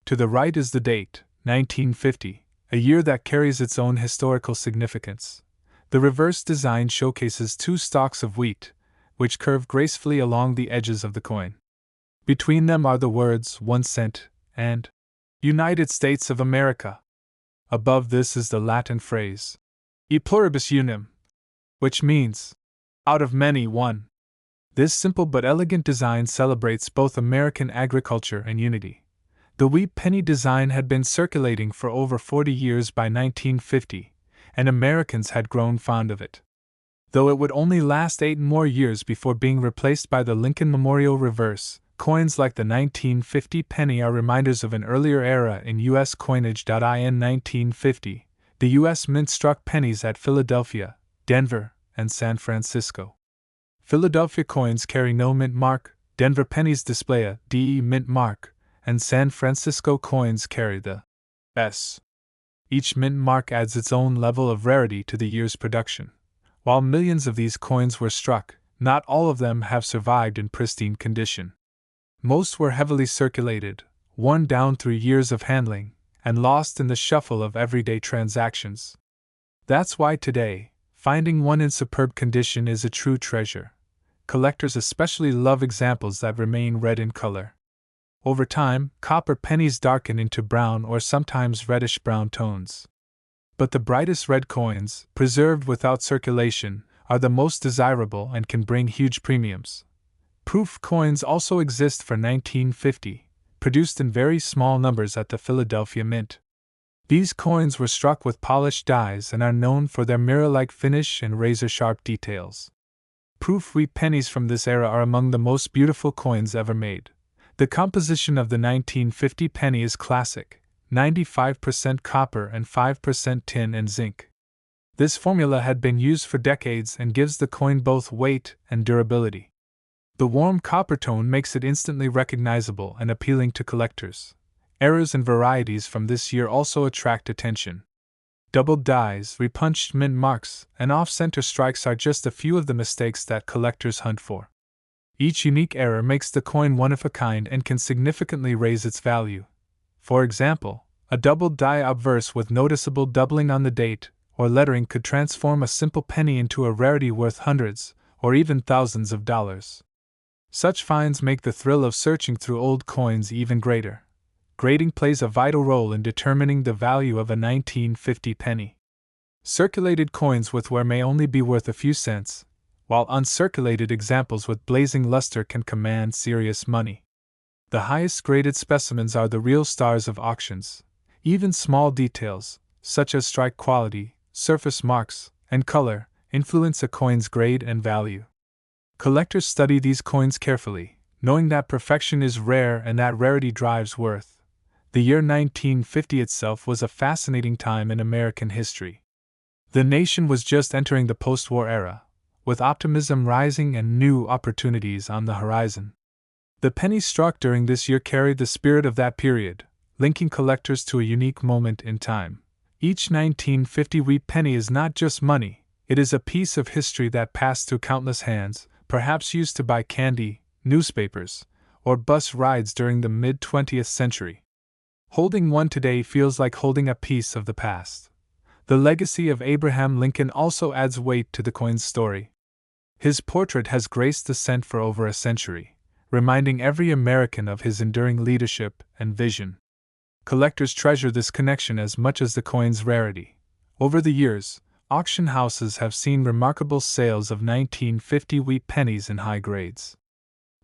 To the right is the date, 1950, a year that carries its own historical significance. The reverse design showcases two stalks of wheat, which curve gracefully along the edges of the coin. Between them are the words 1 cent and United States of America. Above this is the Latin phrase, E pluribus unum, which means, out of many, one. This simple but elegant design celebrates both American agriculture and unity. The wheat penny design had been circulating for over 40 years by 1950, and Americans had grown fond of it. Though it would only last 8 more years before being replaced by the Lincoln Memorial reverse, coins like the 1950 penny are reminders of an earlier era in U.S. coinage. In 1950, the U.S. Mint struck pennies at Philadelphia, Denver, and San Francisco. Philadelphia coins carry no mint mark, Denver pennies display a DE mint mark, and San Francisco coins carry the S. Each mint mark adds its own level of rarity to the year's production. While millions of these coins were struck, not all of them have survived in pristine condition. Most were heavily circulated, worn down through years of handling, and lost in the shuffle of everyday transactions. That's why today, finding one in superb condition is a true treasure. Collectors especially love examples that remain red in color. Over time, copper pennies darken into brown or sometimes reddish-brown tones. But the brightest red coins, preserved without circulation, are the most desirable and can bring huge premiums. Proof coins also exist for 1950, produced in very small numbers at the Philadelphia Mint. These coins were struck with polished dies and are known for their mirror-like finish and razor-sharp details. Proof wheat pennies from this era are among the most beautiful coins ever made. The composition of the 1950 penny is classic, 95% copper and 5% tin and zinc. This formula had been used for decades and gives the coin both weight and durability. The warm copper tone makes it instantly recognizable and appealing to collectors. Errors and varieties from this year also attract attention. Doubled dies, repunched mint marks, and off-center strikes are just a few of the mistakes that collectors hunt for. Each unique error makes the coin one of a kind and can significantly raise its value. For example, a doubled die obverse with noticeable doubling on the date or lettering could transform a simple penny into a rarity worth hundreds or even thousands of dollars. Such finds make the thrill of searching through old coins even greater. Grading plays a vital role in determining the value of a 1950 penny. Circulated coins with wear may only be worth a few cents, while uncirculated examples with blazing luster can command serious money. The highest graded specimens are the real stars of auctions. Even small details, such as strike quality, surface marks, and color, influence a coin's grade and value. Collectors study these coins carefully, knowing that perfection is rare and that rarity drives worth. The year 1950 itself was a fascinating time in American history. The nation was just entering the post-war era, with optimism rising and new opportunities on the horizon. The pennies struck during this year carried the spirit of that period, linking collectors to a unique moment in time. Each 1950 wheat penny is not just money, it is a piece of history that passed through countless hands, perhaps used to buy candy, newspapers, or bus rides during the mid-20th century. Holding one today feels like holding a piece of the past. The legacy of Abraham Lincoln also adds weight to the coin's story. His portrait has graced the cent for over a century, reminding every American of his enduring leadership and vision. Collectors treasure this connection as much as the coin's rarity. Over the years, auction houses have seen remarkable sales of 1950 wheat pennies in high grades.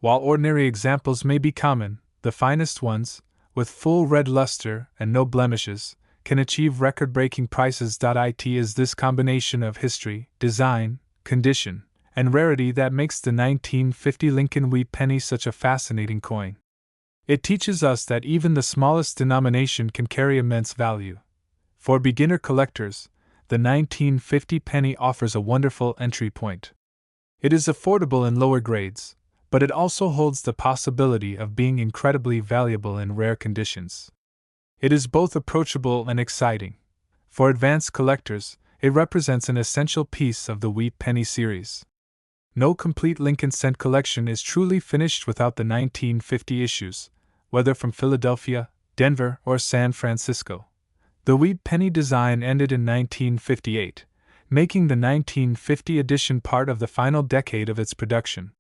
While ordinary examples may be common, the finest ones, with full red luster and no blemishes, can achieve record-breaking prices. It is this combination of history, design, condition, and rarity that makes the 1950 Lincoln wheat penny such a fascinating coin. It teaches us that even the smallest denomination can carry immense value. For beginner collectors, the 1950 penny offers a wonderful entry point. It is affordable in lower grades, but it also holds the possibility of being incredibly valuable in rare conditions. It is both approachable and exciting. For advanced collectors, it represents an essential piece of the wheat penny series. No complete Lincoln cent collection is truly finished without the 1950 issues, whether from Philadelphia, Denver, or San Francisco. The wheat penny design ended in 1958, making the 1950 edition part of the final decade of its production.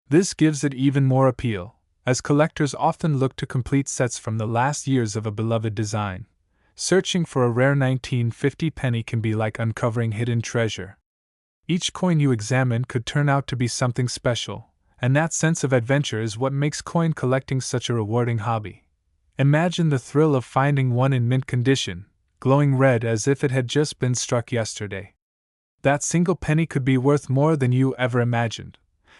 This gives it even more appeal, as collectors often look to complete sets from the last years of a beloved design. Searching for a rare 1950 penny can be like uncovering hidden treasure. Each coin you examine could turn out to be something special, and that sense of adventure is what makes coin collecting such a rewarding hobby. Imagine the thrill of finding one in mint condition, glowing red as if it had just been struck yesterday. That single penny could be worth more than you ever imagined.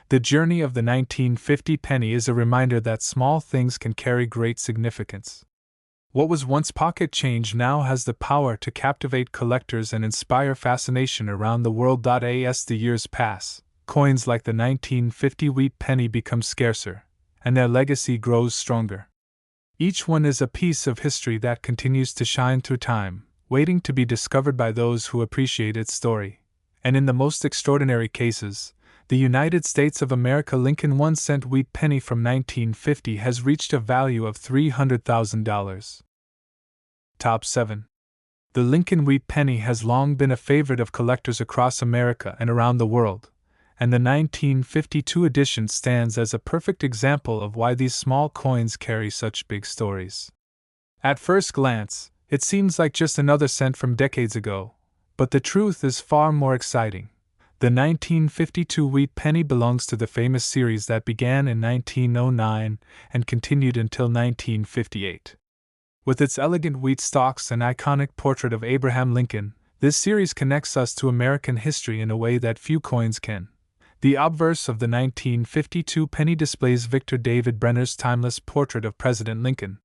The journey of the 1950 penny is a reminder that small things can carry great significance. What was once pocket change now has the power to captivate collectors and inspire fascination around the world. As the years pass, coins like the 1950 wheat penny become scarcer, and their legacy grows stronger. Each one is a piece of history that continues to shine through time, waiting to be discovered by those who appreciate its story. And in the most extraordinary cases, the United States of America Lincoln 1-cent wheat penny from 1950 has reached a value of $300,000. Top 7. The Lincoln wheat penny has long been a favorite of collectors across America and around the world, and the 1952 edition stands as a perfect example of why these small coins carry such big stories. At first glance, it seems like just another cent from decades ago, but the truth is far more exciting. The 1952 wheat penny belongs to the famous series that began in 1909 and continued until 1958. With its elegant wheat stalks and iconic portrait of Abraham Lincoln, this series connects us to American history in a way that few coins can. The obverse of the 1952 penny displays Victor David Brenner's timeless portrait of President Lincoln.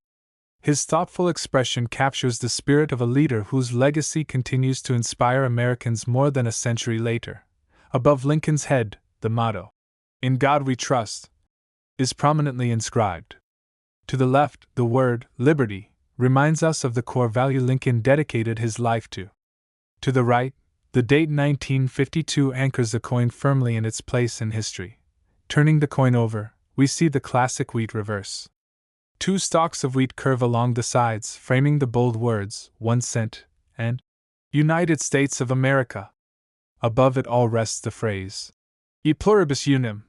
His thoughtful expression captures the spirit of a leader whose legacy continues to inspire Americans more than a century later. Above Lincoln's head, the motto, "In God We Trust," is prominently inscribed. To the left, the word, "Liberty," reminds us of the core value Lincoln dedicated his life to. To the right, the date 1952 anchors the coin firmly in its place in history. Turning the coin over, we see the classic wheat reverse. Two stalks of wheat curve along the sides, framing the bold words, 1 cent, and United States of America. Above it all rests the phrase, E pluribus unum,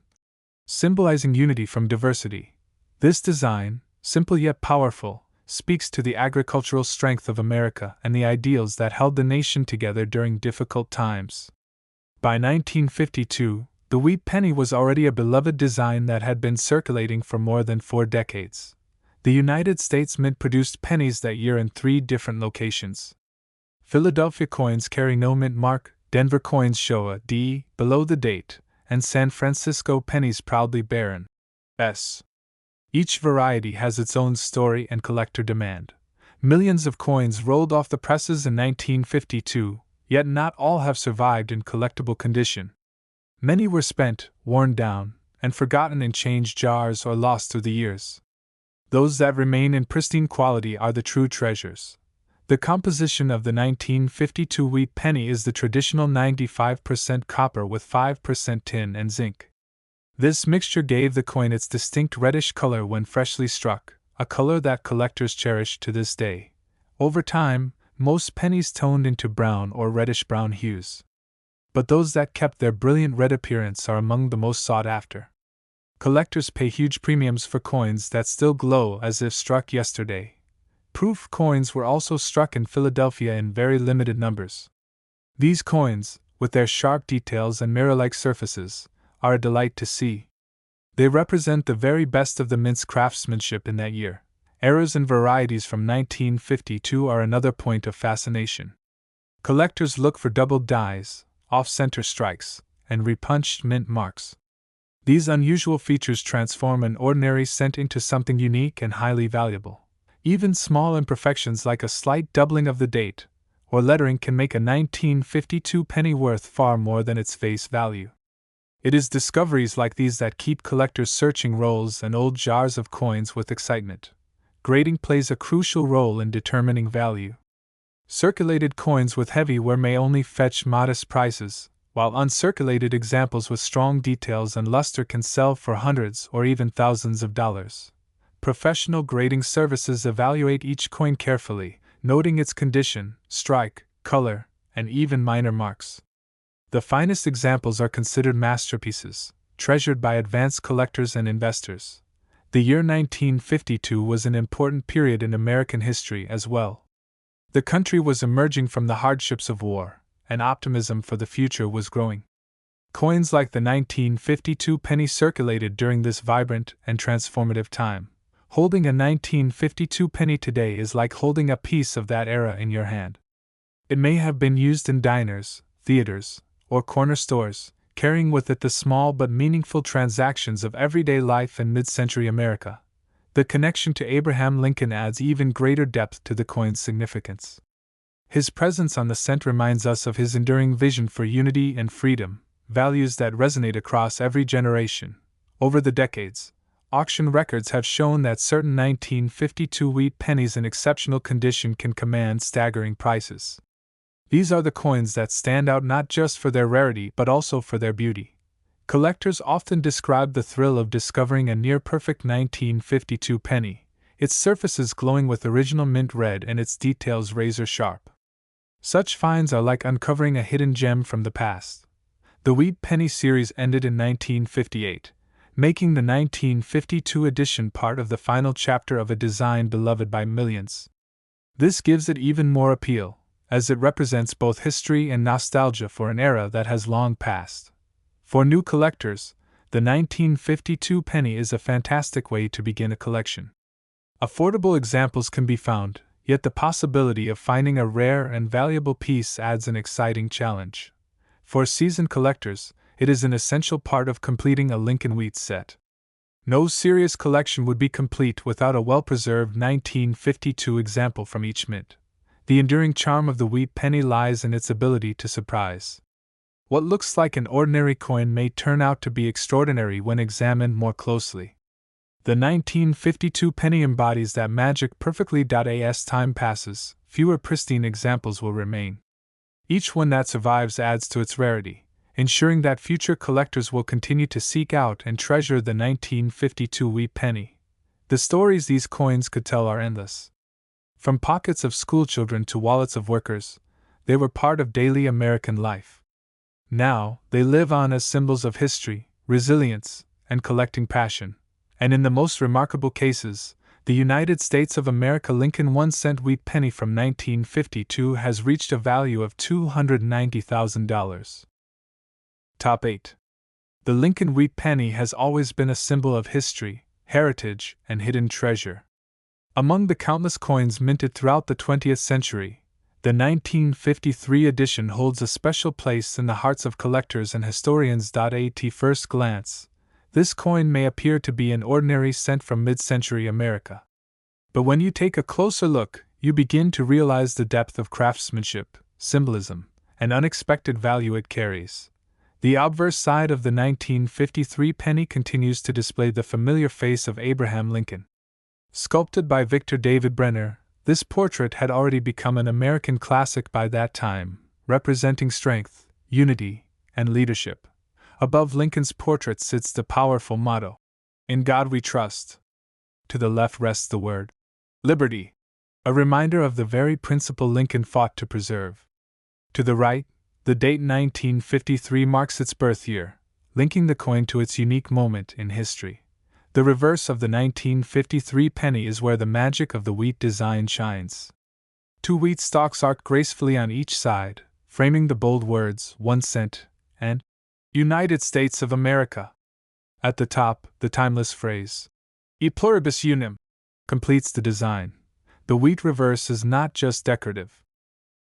symbolizing unity from diversity. This design, simple yet powerful, speaks to the agricultural strength of America and the ideals that held the nation together during difficult times. By 1952, the wheat penny was already a beloved design that had been circulating for more than 4 decades. The United States Mint produced pennies that year in 3 different locations. Philadelphia coins carry no mint mark, Denver coins show a D below the date, and San Francisco pennies proudly bear an S. Each variety has its own story and collector demand. Millions of coins rolled off the presses in 1952, yet not all have survived in collectible condition. Many were spent, worn down, and forgotten in change jars or lost through the years. Those that remain in pristine quality are the true treasures. The composition of the 1952 wheat penny is the traditional 95% copper with 5% tin and zinc. This mixture gave the coin its distinct reddish color when freshly struck, a color that collectors cherish to this day. Over time, most pennies toned into brown or reddish-brown hues. But those that kept their brilliant red appearance are among the most sought after. Collectors pay huge premiums for coins that still glow as if struck yesterday. Proof coins were also struck in Philadelphia in very limited numbers. These coins, with their sharp details and mirror-like surfaces, are a delight to see. They represent the very best of the mint's craftsmanship in that year. Errors and varieties from 1952 are another point of fascination. Collectors look for doubled dies, off-center strikes, and repunched mint marks. These unusual features transform an ordinary cent into something unique and highly valuable. Even small imperfections like a slight doubling of the date or lettering can make a 1952 penny worth far more than its face value. It is discoveries like these that keep collectors searching rolls and old jars of coins with excitement. Grading plays a crucial role in determining value. Circulated coins with heavy wear may only fetch modest prices, while uncirculated examples with strong details and luster can sell for hundreds or even thousands of dollars. Professional grading services evaluate each coin carefully, noting its condition, strike, color, and even minor marks. The finest examples are considered masterpieces, treasured by advanced collectors and investors. The year 1952 was an important period in American history as well. The country was emerging from the hardships of war, and optimism for the future was growing. Coins like the 1952 penny circulated during this vibrant and transformative time. Holding a 1952 penny today is like holding a piece of that era in your hand. It may have been used in diners, theaters, or corner stores, carrying with it the small but meaningful transactions of everyday life in mid-century America. The connection to Abraham Lincoln adds even greater depth to the coin's significance. His presence on the cent reminds us of his enduring vision for unity and freedom, values that resonate across every generation. Over the decades, auction records have shown that certain 1952 wheat pennies in exceptional condition can command staggering prices. These are the coins that stand out not just for their rarity but also for their beauty. Collectors often describe the thrill of discovering a near-perfect 1952 penny, its surfaces glowing with original mint red and its details razor-sharp. Such finds are like uncovering a hidden gem from the past. The wheat penny series ended in 1958. Making the 1952 edition part of the final chapter of a design beloved by millions. This gives it even more appeal, as it represents both history and nostalgia for an era that has long passed. For new collectors, the 1952 penny is a fantastic way to begin a collection. Affordable examples can be found, yet the possibility of finding a rare and valuable piece adds an exciting challenge. For seasoned collectors, it is an essential part of completing a Lincoln wheat set. No serious collection would be complete without a well-preserved 1952 example from each mint. The enduring charm of the wheat penny lies in its ability to surprise. What looks like an ordinary coin may turn out to be extraordinary when examined more closely. The 1952 penny embodies that magic perfectly. As time passes, fewer pristine examples will remain. Each one that survives adds to its rarity, ensuring that future collectors will continue to seek out and treasure the 1952 wheat penny. The stories these coins could tell are endless. From pockets of schoolchildren to wallets of workers, they were part of daily American life. Now, they live on as symbols of history, resilience, and collecting passion. And in the most remarkable cases, the United States of America Lincoln 1-cent wheat penny from 1952 has reached a value of $290,000. Top 8. The Lincoln wheat penny has always been a symbol of history, heritage, and hidden treasure. Among the countless coins minted throughout the 20th century, the 1953 edition holds a special place in the hearts of collectors and historians. At first glance, This coin may appear to be an ordinary cent from mid-century America. But when you take a closer look, you begin to realize the depth of craftsmanship, symbolism, and unexpected value it carries. The obverse side of the 1953 penny continues to display the familiar face of Abraham Lincoln. Sculpted by Victor David Brenner, this portrait had already become an American classic by that time, representing strength, unity, and leadership. Above Lincoln's portrait sits the powerful motto, "In God We Trust." To the left rests the word, "Liberty," a reminder of the very principle Lincoln fought to preserve. To the right, the date 1953 marks its birth year, linking the coin to its unique moment in history. The reverse of the 1953 penny is where the magic of the wheat design shines. Two wheat stalks arc gracefully on each side, framing the bold words, 1 cent, and United States of America. At the top, the timeless phrase, E pluribus unum, completes the design. The wheat reverse is not just decorative.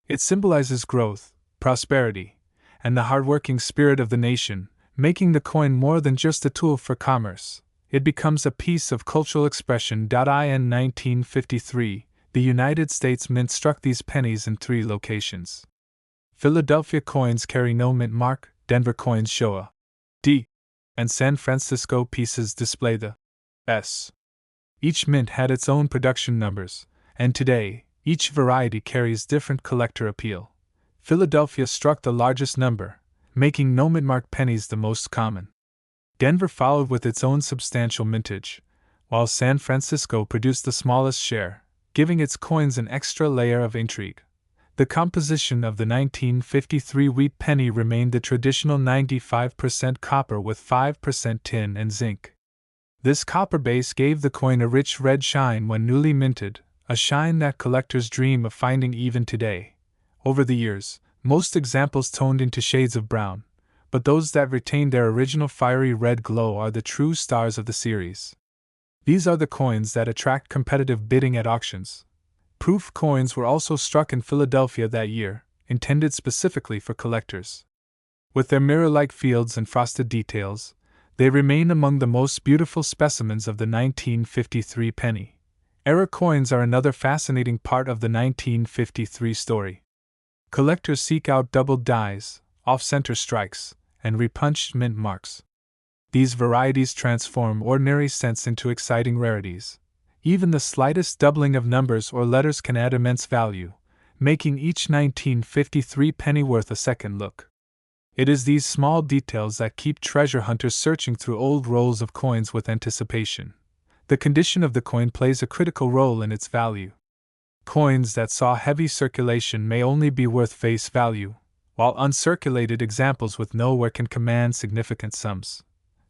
It symbolizes growth, prosperity, and the hard-working spirit of the nation, making the coin more than just a tool for commerce. It becomes a piece of cultural expression. In 1953, the United States Mint struck these pennies in 3 locations. Philadelphia coins carry no mint mark, Denver coins show a D, and San Francisco pieces display the S. Each mint had its own production numbers, and today, each variety carries different collector appeal. Philadelphia struck the largest number, making no mint mark pennies the most common. Denver followed with its own substantial mintage, while San Francisco produced the smallest share, giving its coins an extra layer of intrigue. The composition of the 1953 wheat penny remained the traditional 95% copper with 5% tin and zinc. This copper base gave the coin a rich red shine when newly minted, a shine that collectors dream of finding even today. Over the years, most examples toned into shades of brown, but those that retained their original fiery red glow are the true stars of the series. These are the coins that attract competitive bidding at auctions. Proof coins were also struck in Philadelphia that year, intended specifically for collectors. With their mirror-like fields and frosted details, they remain among the most beautiful specimens of the 1953 penny. Error coins are another fascinating part of the 1953 story. Collectors seek out doubled dies, off-center strikes, and repunched mint marks. These varieties transform ordinary cents into exciting rarities. Even the slightest doubling of numbers or letters can add immense value, making each 1953 penny worth a second look. It is these small details that keep treasure hunters searching through old rolls of coins with anticipation. The condition of the coin plays a critical role in its value. Coins that saw heavy circulation may only be worth face value, while uncirculated examples with no wear can command significant sums.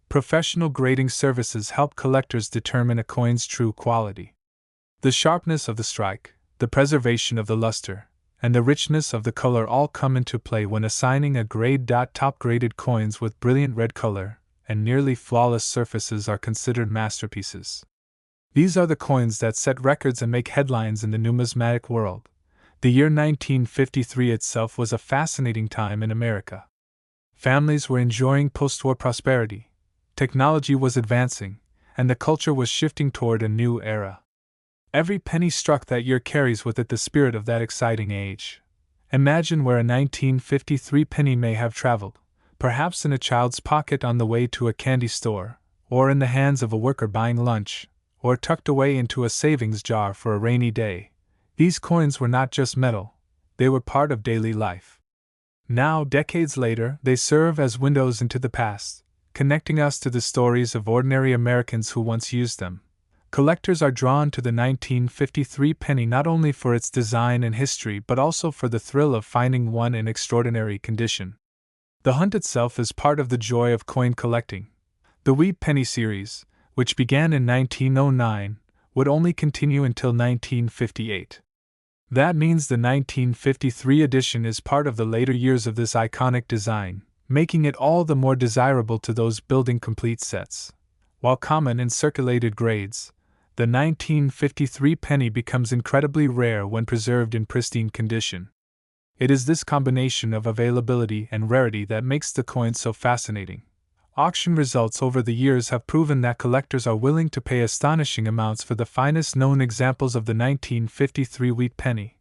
Professional grading services help collectors determine a coin's true quality. The sharpness of the strike, the preservation of the luster, and the richness of the color all come into play when assigning a grade. Top-graded coins with brilliant red color and nearly flawless surfaces are considered masterpieces. These are the coins that set records and make headlines in the numismatic world. The year 1953 itself was a fascinating time in America. Families were enjoying post-war prosperity, technology was advancing, and the culture was shifting toward a new era. Every penny struck that year carries with it the spirit of that exciting age. Imagine where a 1953 penny may have traveled, perhaps in a child's pocket on the way to a candy store, or in the hands of a worker buying lunch, or tucked away into a savings jar for a rainy day. These coins were not just metal, they were part of daily life. Now, decades later, they serve as windows into the past, connecting us to the stories of ordinary Americans who once used them. Collectors are drawn to the 1953 penny not only for its design and history but also for the thrill of finding one in extraordinary condition. The hunt itself is part of the joy of coin collecting. The wheat penny series, which began in 1909, would only continue until 1958. That means the 1953 edition is part of the later years of this iconic design, making it all the more desirable to those building complete sets. While common in circulated grades, the 1953 penny becomes incredibly rare when preserved in pristine condition. It is this combination of availability and rarity that makes the coin so fascinating. Auction results over the years have proven that collectors are willing to pay astonishing amounts for the finest known examples of the 1953 wheat penny.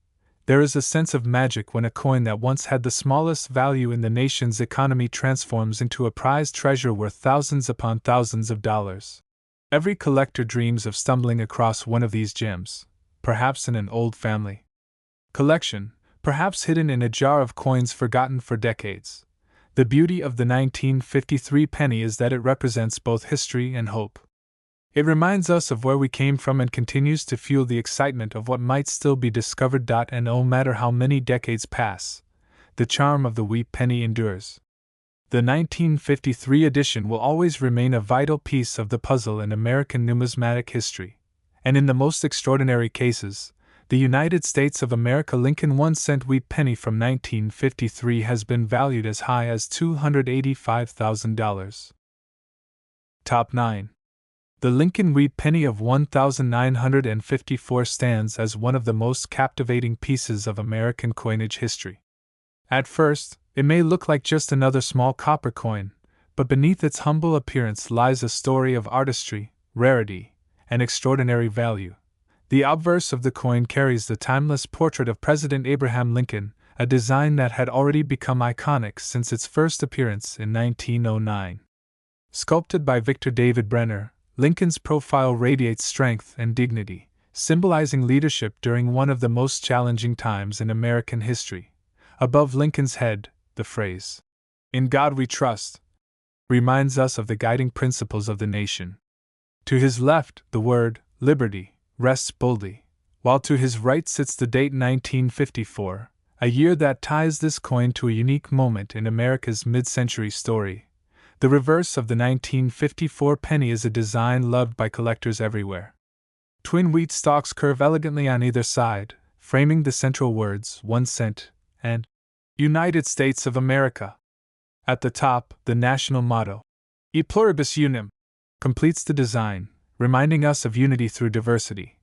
There is a sense of magic when a coin that once had the smallest value in the nation's economy transforms into a prized treasure worth thousands upon thousands of dollars. Every collector dreams of stumbling across one of these gems, perhaps in an old family collection, perhaps hidden in a jar of coins forgotten for decades. The beauty of the 1953 penny is that it represents both history and hope. It reminds us of where we came from and continues to fuel the excitement of what might still be discovered. And no matter how many decades pass, the charm of the wheat penny endures. The 1953 edition will always remain a vital piece of the puzzle in American numismatic history, and in the most extraordinary cases, the United States of America Lincoln 1-cent wheat penny from 1953 has been valued as high as $285,000. Top 9. The Lincoln wheat penny of 1954 stands as one of the most captivating pieces of American coinage history. At first, it may look like just another small copper coin, but beneath its humble appearance lies a story of artistry, rarity, and extraordinary value. The obverse of the coin carries the timeless portrait of President Abraham Lincoln, a design that had already become iconic since its first appearance in 1909. Sculpted by Victor David Brenner, Lincoln's profile radiates strength and dignity, symbolizing leadership during one of the most challenging times in American history. Above Lincoln's head, the phrase, "In God We Trust," reminds us of the guiding principles of the nation. To his left, the word, "Liberty," rests boldly, while to his right sits the date 1954, a year that ties this coin to a unique moment in America's mid-century story. The reverse of the 1954 penny is a design loved by collectors everywhere. Twin wheat stalks curve elegantly on either side, framing the central words 1 cent and United States of America. At the top, the national motto, E Pluribus Unum, completes the design, reminding us of unity through diversity.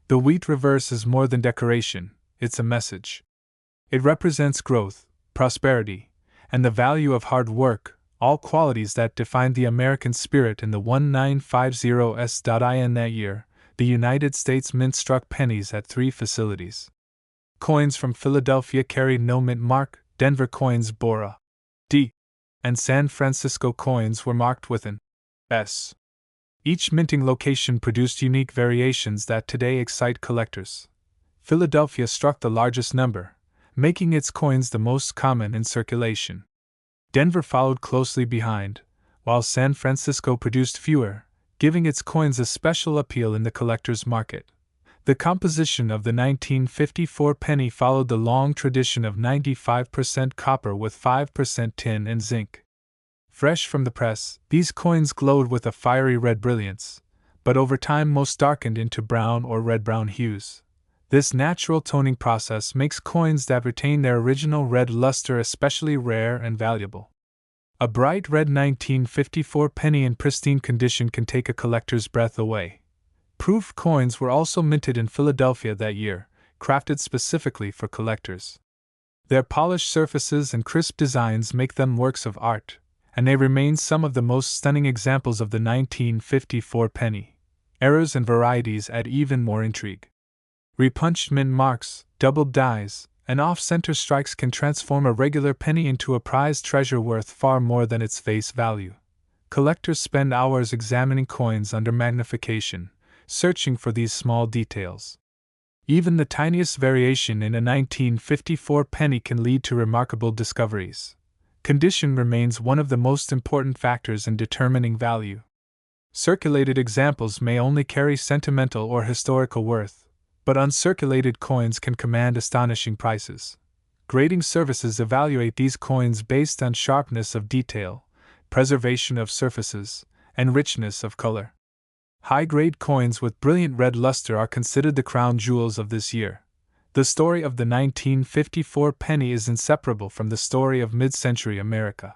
The wheat reverse is more than decoration, it's a message. It represents growth, prosperity, and the value of hard work, all qualities that defined the American spirit in the 1950s. That year, the United States Mint struck pennies at 3 facilities. Coins from Philadelphia carried no mint mark, Denver coins bore a D, and San Francisco coins were marked with an S. Each minting location produced unique variations that today excite collectors. Philadelphia struck the largest number, making its coins the most common in circulation. Denver followed closely behind, while San Francisco produced fewer, giving its coins a special appeal in the collector's market. The composition of the 1954 penny followed the long tradition of 95% copper with 5% tin and zinc. Fresh from the press, these coins glowed with a fiery red brilliance, but over time most darkened into brown or red-brown hues. This natural toning process makes coins that retain their original red luster especially rare and valuable. A bright red 1954 penny in pristine condition can take a collector's breath away. Proof coins were also minted in Philadelphia that year, crafted specifically for collectors. Their polished surfaces and crisp designs make them works of art, and they remain some of the most stunning examples of the 1954 penny. Errors and varieties add even more intrigue. Repunched mint marks, doubled dies, and off-center strikes can transform a regular penny into a prized treasure worth far more than its face value. Collectors spend hours examining coins under magnification, searching for these small details. Even the tiniest variation in a 1954 penny can lead to remarkable discoveries. Condition remains one of the most important factors in determining value. Circulated examples may only carry sentimental or historical worth, but uncirculated coins can command astonishing prices. Grading services evaluate these coins based on sharpness of detail, preservation of surfaces, and richness of color. High-grade coins with brilliant red luster are considered the crown jewels of this year. The story of the 1954 penny is inseparable from the story of mid-century America.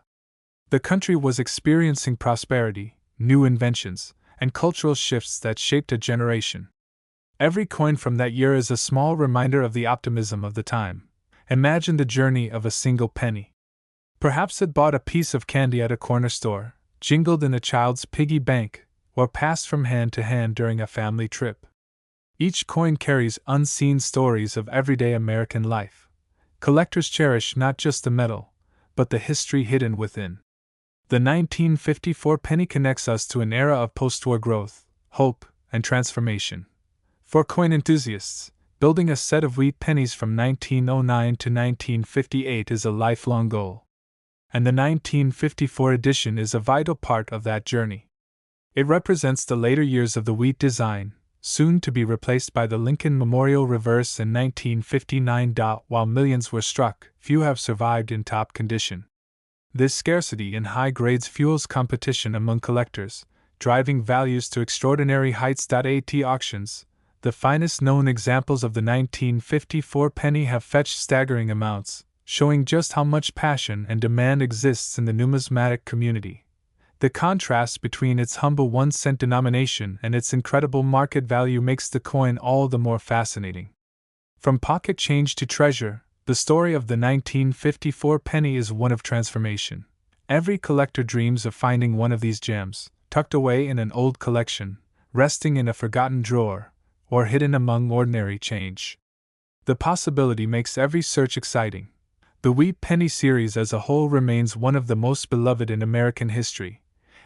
The country was experiencing prosperity, new inventions, and cultural shifts that shaped a generation. Every coin from that year is a small reminder of the optimism of the time. Imagine the journey of a single penny. Perhaps it bought a piece of candy at a corner store, jingled in a child's piggy bank, or passed from hand to hand during a family trip. Each coin carries unseen stories of everyday American life. Collectors cherish not just the metal, but the history hidden within. The 1954 penny connects us to an era of post-war growth, hope, and transformation. For coin enthusiasts, building a set of wheat pennies from 1909 to 1958 is a lifelong goal. And the 1954 edition is a vital part of that journey. It represents the later years of the wheat design, soon to be replaced by the Lincoln Memorial reverse in 1959. While millions were struck, few have survived in top condition. This scarcity in high grades fuels competition among collectors, driving values to extraordinary heights. At auctions, the finest known examples of the 1954 penny have fetched staggering amounts, showing just how much passion and demand exists in the numismatic community. The contrast between its humble 1-cent denomination and its incredible market value makes the coin all the more fascinating. From pocket change to treasure, the story of the 1954 penny is one of transformation. Every collector dreams of finding one of these gems, tucked away in an old collection, resting in a forgotten drawer, or hidden among ordinary change. The possibility makes every search exciting. The Wheat Penny series as a whole remains one of the most beloved in American history,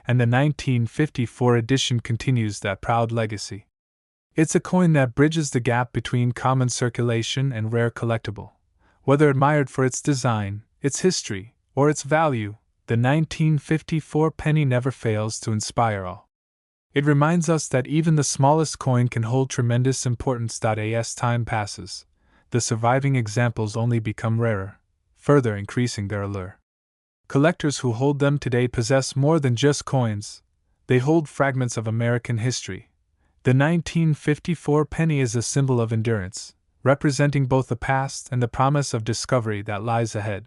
and the 1954 edition continues that proud legacy. It's a coin that bridges the gap between common circulation and rare collectible. Whether admired for its design, its history, or its value, the 1954 penny never fails to inspire awe. It reminds us that even the smallest coin can hold tremendous importance. As time passes, the surviving examples only become rarer, further increasing their allure. Collectors who hold them today possess more than just coins, they hold fragments of American history. The 1954 penny is a symbol of endurance, representing both the past and the promise of discovery that lies ahead.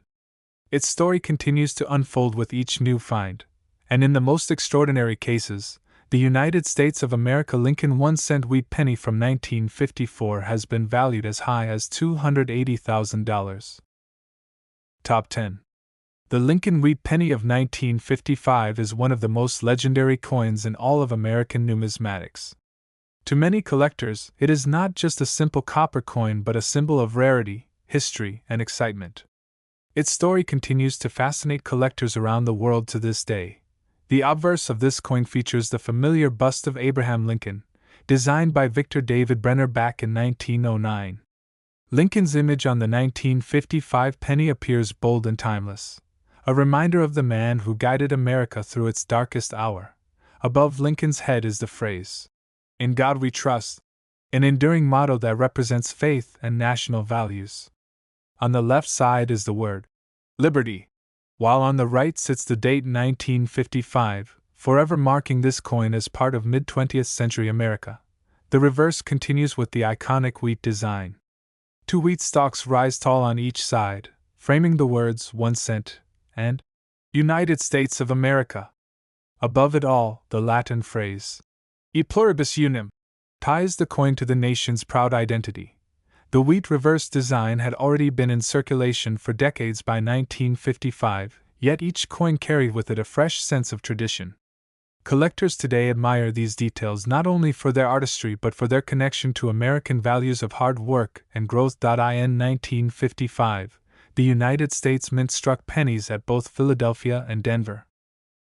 Its story continues to unfold with each new find, and in the most extraordinary cases, the United States of America Lincoln 1-cent wheat penny from 1954 has been valued as high as $280,000. Top 10. The Lincoln Wheat Penny of 1955 is one of the most legendary coins in all of American numismatics. To many collectors, it is not just a simple copper coin but a symbol of rarity, history, and excitement. Its story continues to fascinate collectors around the world to this day. The obverse of this coin features the familiar bust of Abraham Lincoln, designed by Victor David Brenner back in 1909. Lincoln's image on the 1955 penny appears bold and timeless, a reminder of the man who guided America through its darkest hour. Above Lincoln's head is the phrase, "In God We Trust," an enduring motto that represents faith and national values. On the left side is the word, "Liberty," while on the right sits the date 1955, forever marking this coin as part of mid-20th century America. The reverse continues with the iconic wheat design. Two wheat stalks rise tall on each side, framing the words 1 cent and United States of America. Above it all, the Latin phrase, E pluribus unum, ties the coin to the nation's proud identity. The wheat reverse design had already been in circulation for decades by 1955, yet each coin carried with it a fresh sense of tradition. Collectors today admire these details not only for their artistry but for their connection to American values of hard work and growth. In 1955, the United States Mint struck pennies at both Philadelphia and Denver.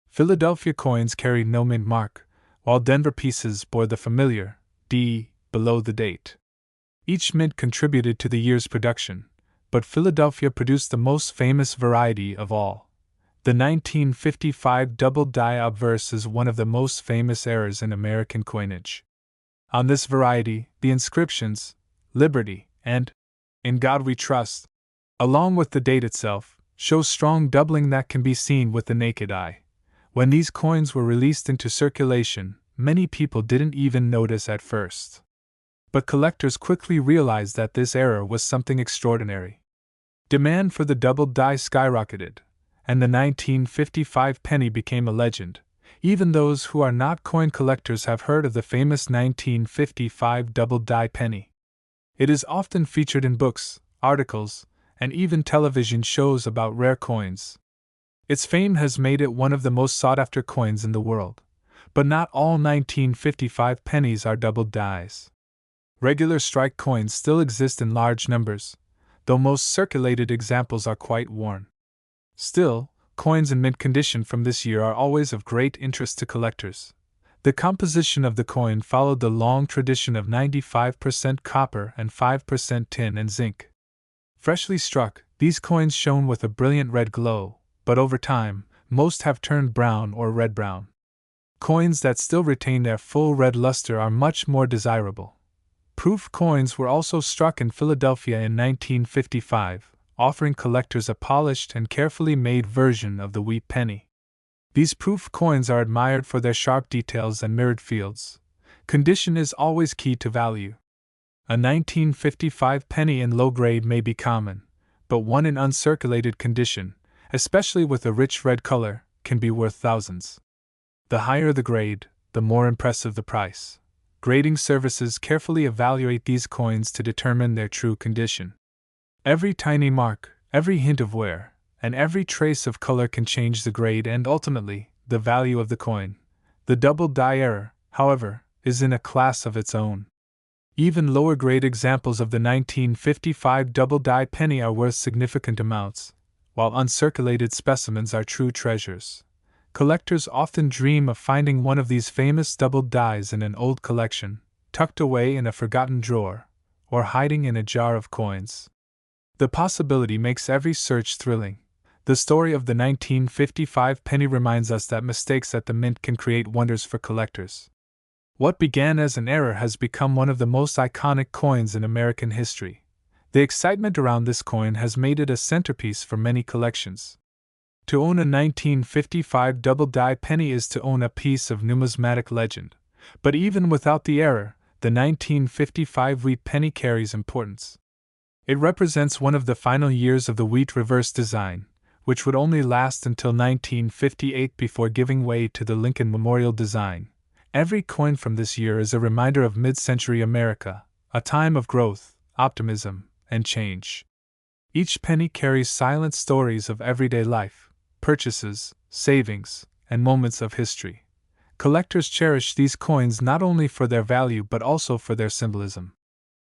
Philadelphia coins carried no mint mark, while Denver pieces bore the familiar D below the date. Each mint contributed to the year's production, but Philadelphia produced the most famous variety of all. The 1955 double die obverse is one of the most famous errors in American coinage. On this variety, the inscriptions, "Liberty" and "In God We Trust," along with the date itself, show strong doubling that can be seen with the naked eye. When these coins were released into circulation, many people didn't even notice at first. But collectors quickly realized that this error was something extraordinary. Demand for the double die skyrocketed, and the 1955 penny became a legend. Even those who are not coin collectors have heard of the famous 1955 double die penny. It is often featured in books, articles, and even television shows about rare coins. Its fame has made it one of the most sought-after coins in the world. But not all 1955 pennies are double dies. Regular strike coins still exist in large numbers, though most circulated examples are quite worn. Still, coins in mint condition from this year are always of great interest to collectors. The composition of the coin followed the long tradition of 95% copper and 5% tin and zinc. Freshly struck, these coins shone with a brilliant red glow, but over time, most have turned brown or red-brown. Coins that still retain their full red luster are much more desirable. Proof coins were also struck in Philadelphia in 1955, offering collectors a polished and carefully made version of the wheat penny. These proof coins are admired for their sharp details and mirrored fields. Condition is always key to value. A 1955 penny in low grade may be common, but one in uncirculated condition, especially with a rich red color, can be worth thousands. The higher the grade, the more impressive the price. Grading services carefully evaluate these coins to determine their true condition. Every tiny mark, every hint of wear, and every trace of color can change the grade and ultimately, the value of the coin. The double die error, however, is in a class of its own. Even lower grade examples of the 1955 double die penny are worth significant amounts, while uncirculated specimens are true treasures. Collectors often dream of finding one of these famous double dies in an old collection, tucked away in a forgotten drawer, or hiding in a jar of coins. The possibility makes every search thrilling. The story of the 1955 penny reminds us that mistakes at the mint can create wonders for collectors. What began as an error has become one of the most iconic coins in American history. The excitement around this coin has made it a centerpiece for many collections. To own a 1955 double die penny is to own a piece of numismatic legend. But even without the error, the 1955 wheat penny carries importance. It represents one of the final years of the wheat reverse design, which would only last until 1958 before giving way to the Lincoln Memorial design. Every coin from this year is a reminder of mid-century America, a time of growth, optimism, and change. Each penny carries silent stories of everyday life, purchases, savings, and moments of history. Collectors cherish these coins not only for their value but also for their symbolism.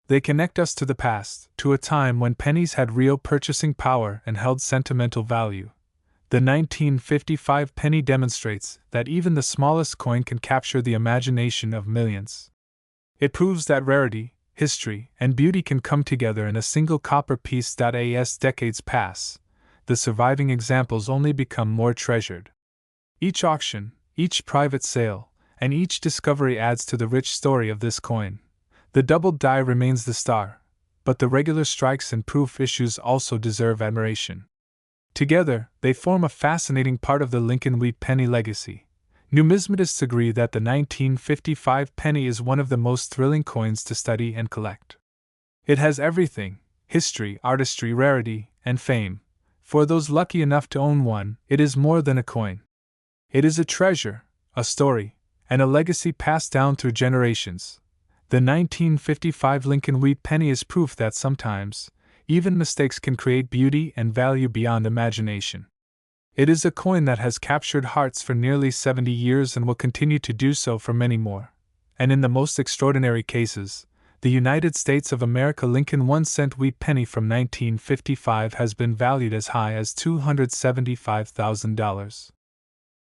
They connect us to the past, to a time when pennies had real purchasing power and held sentimental value. The 1955 penny demonstrates that even the smallest coin can capture the imagination of millions. It proves that rarity, history, and beauty can come together in a single copper piece. As decades pass, the surviving examples only become more treasured. Each auction, each private sale, and each discovery adds to the rich story of this coin. The double die remains the star, but the regular strikes and proof issues also deserve admiration. Together, they form a fascinating part of the Lincoln wheat penny legacy. Numismatists agree that the 1955 penny is one of the most thrilling coins to study and collect. It has everything: history, artistry, rarity, and fame. For those lucky enough to own one, it is more than a coin. It is a treasure, a story, and a legacy passed down through generations. The 1955 Lincoln wheat penny is proof that sometimes, even mistakes can create beauty and value beyond imagination. It is a coin that has captured hearts for nearly 70 years and will continue to do so for many more. And in the most extraordinary cases, the United States of America Lincoln 1-cent wheat penny from 1955 has been valued as high as $275,000.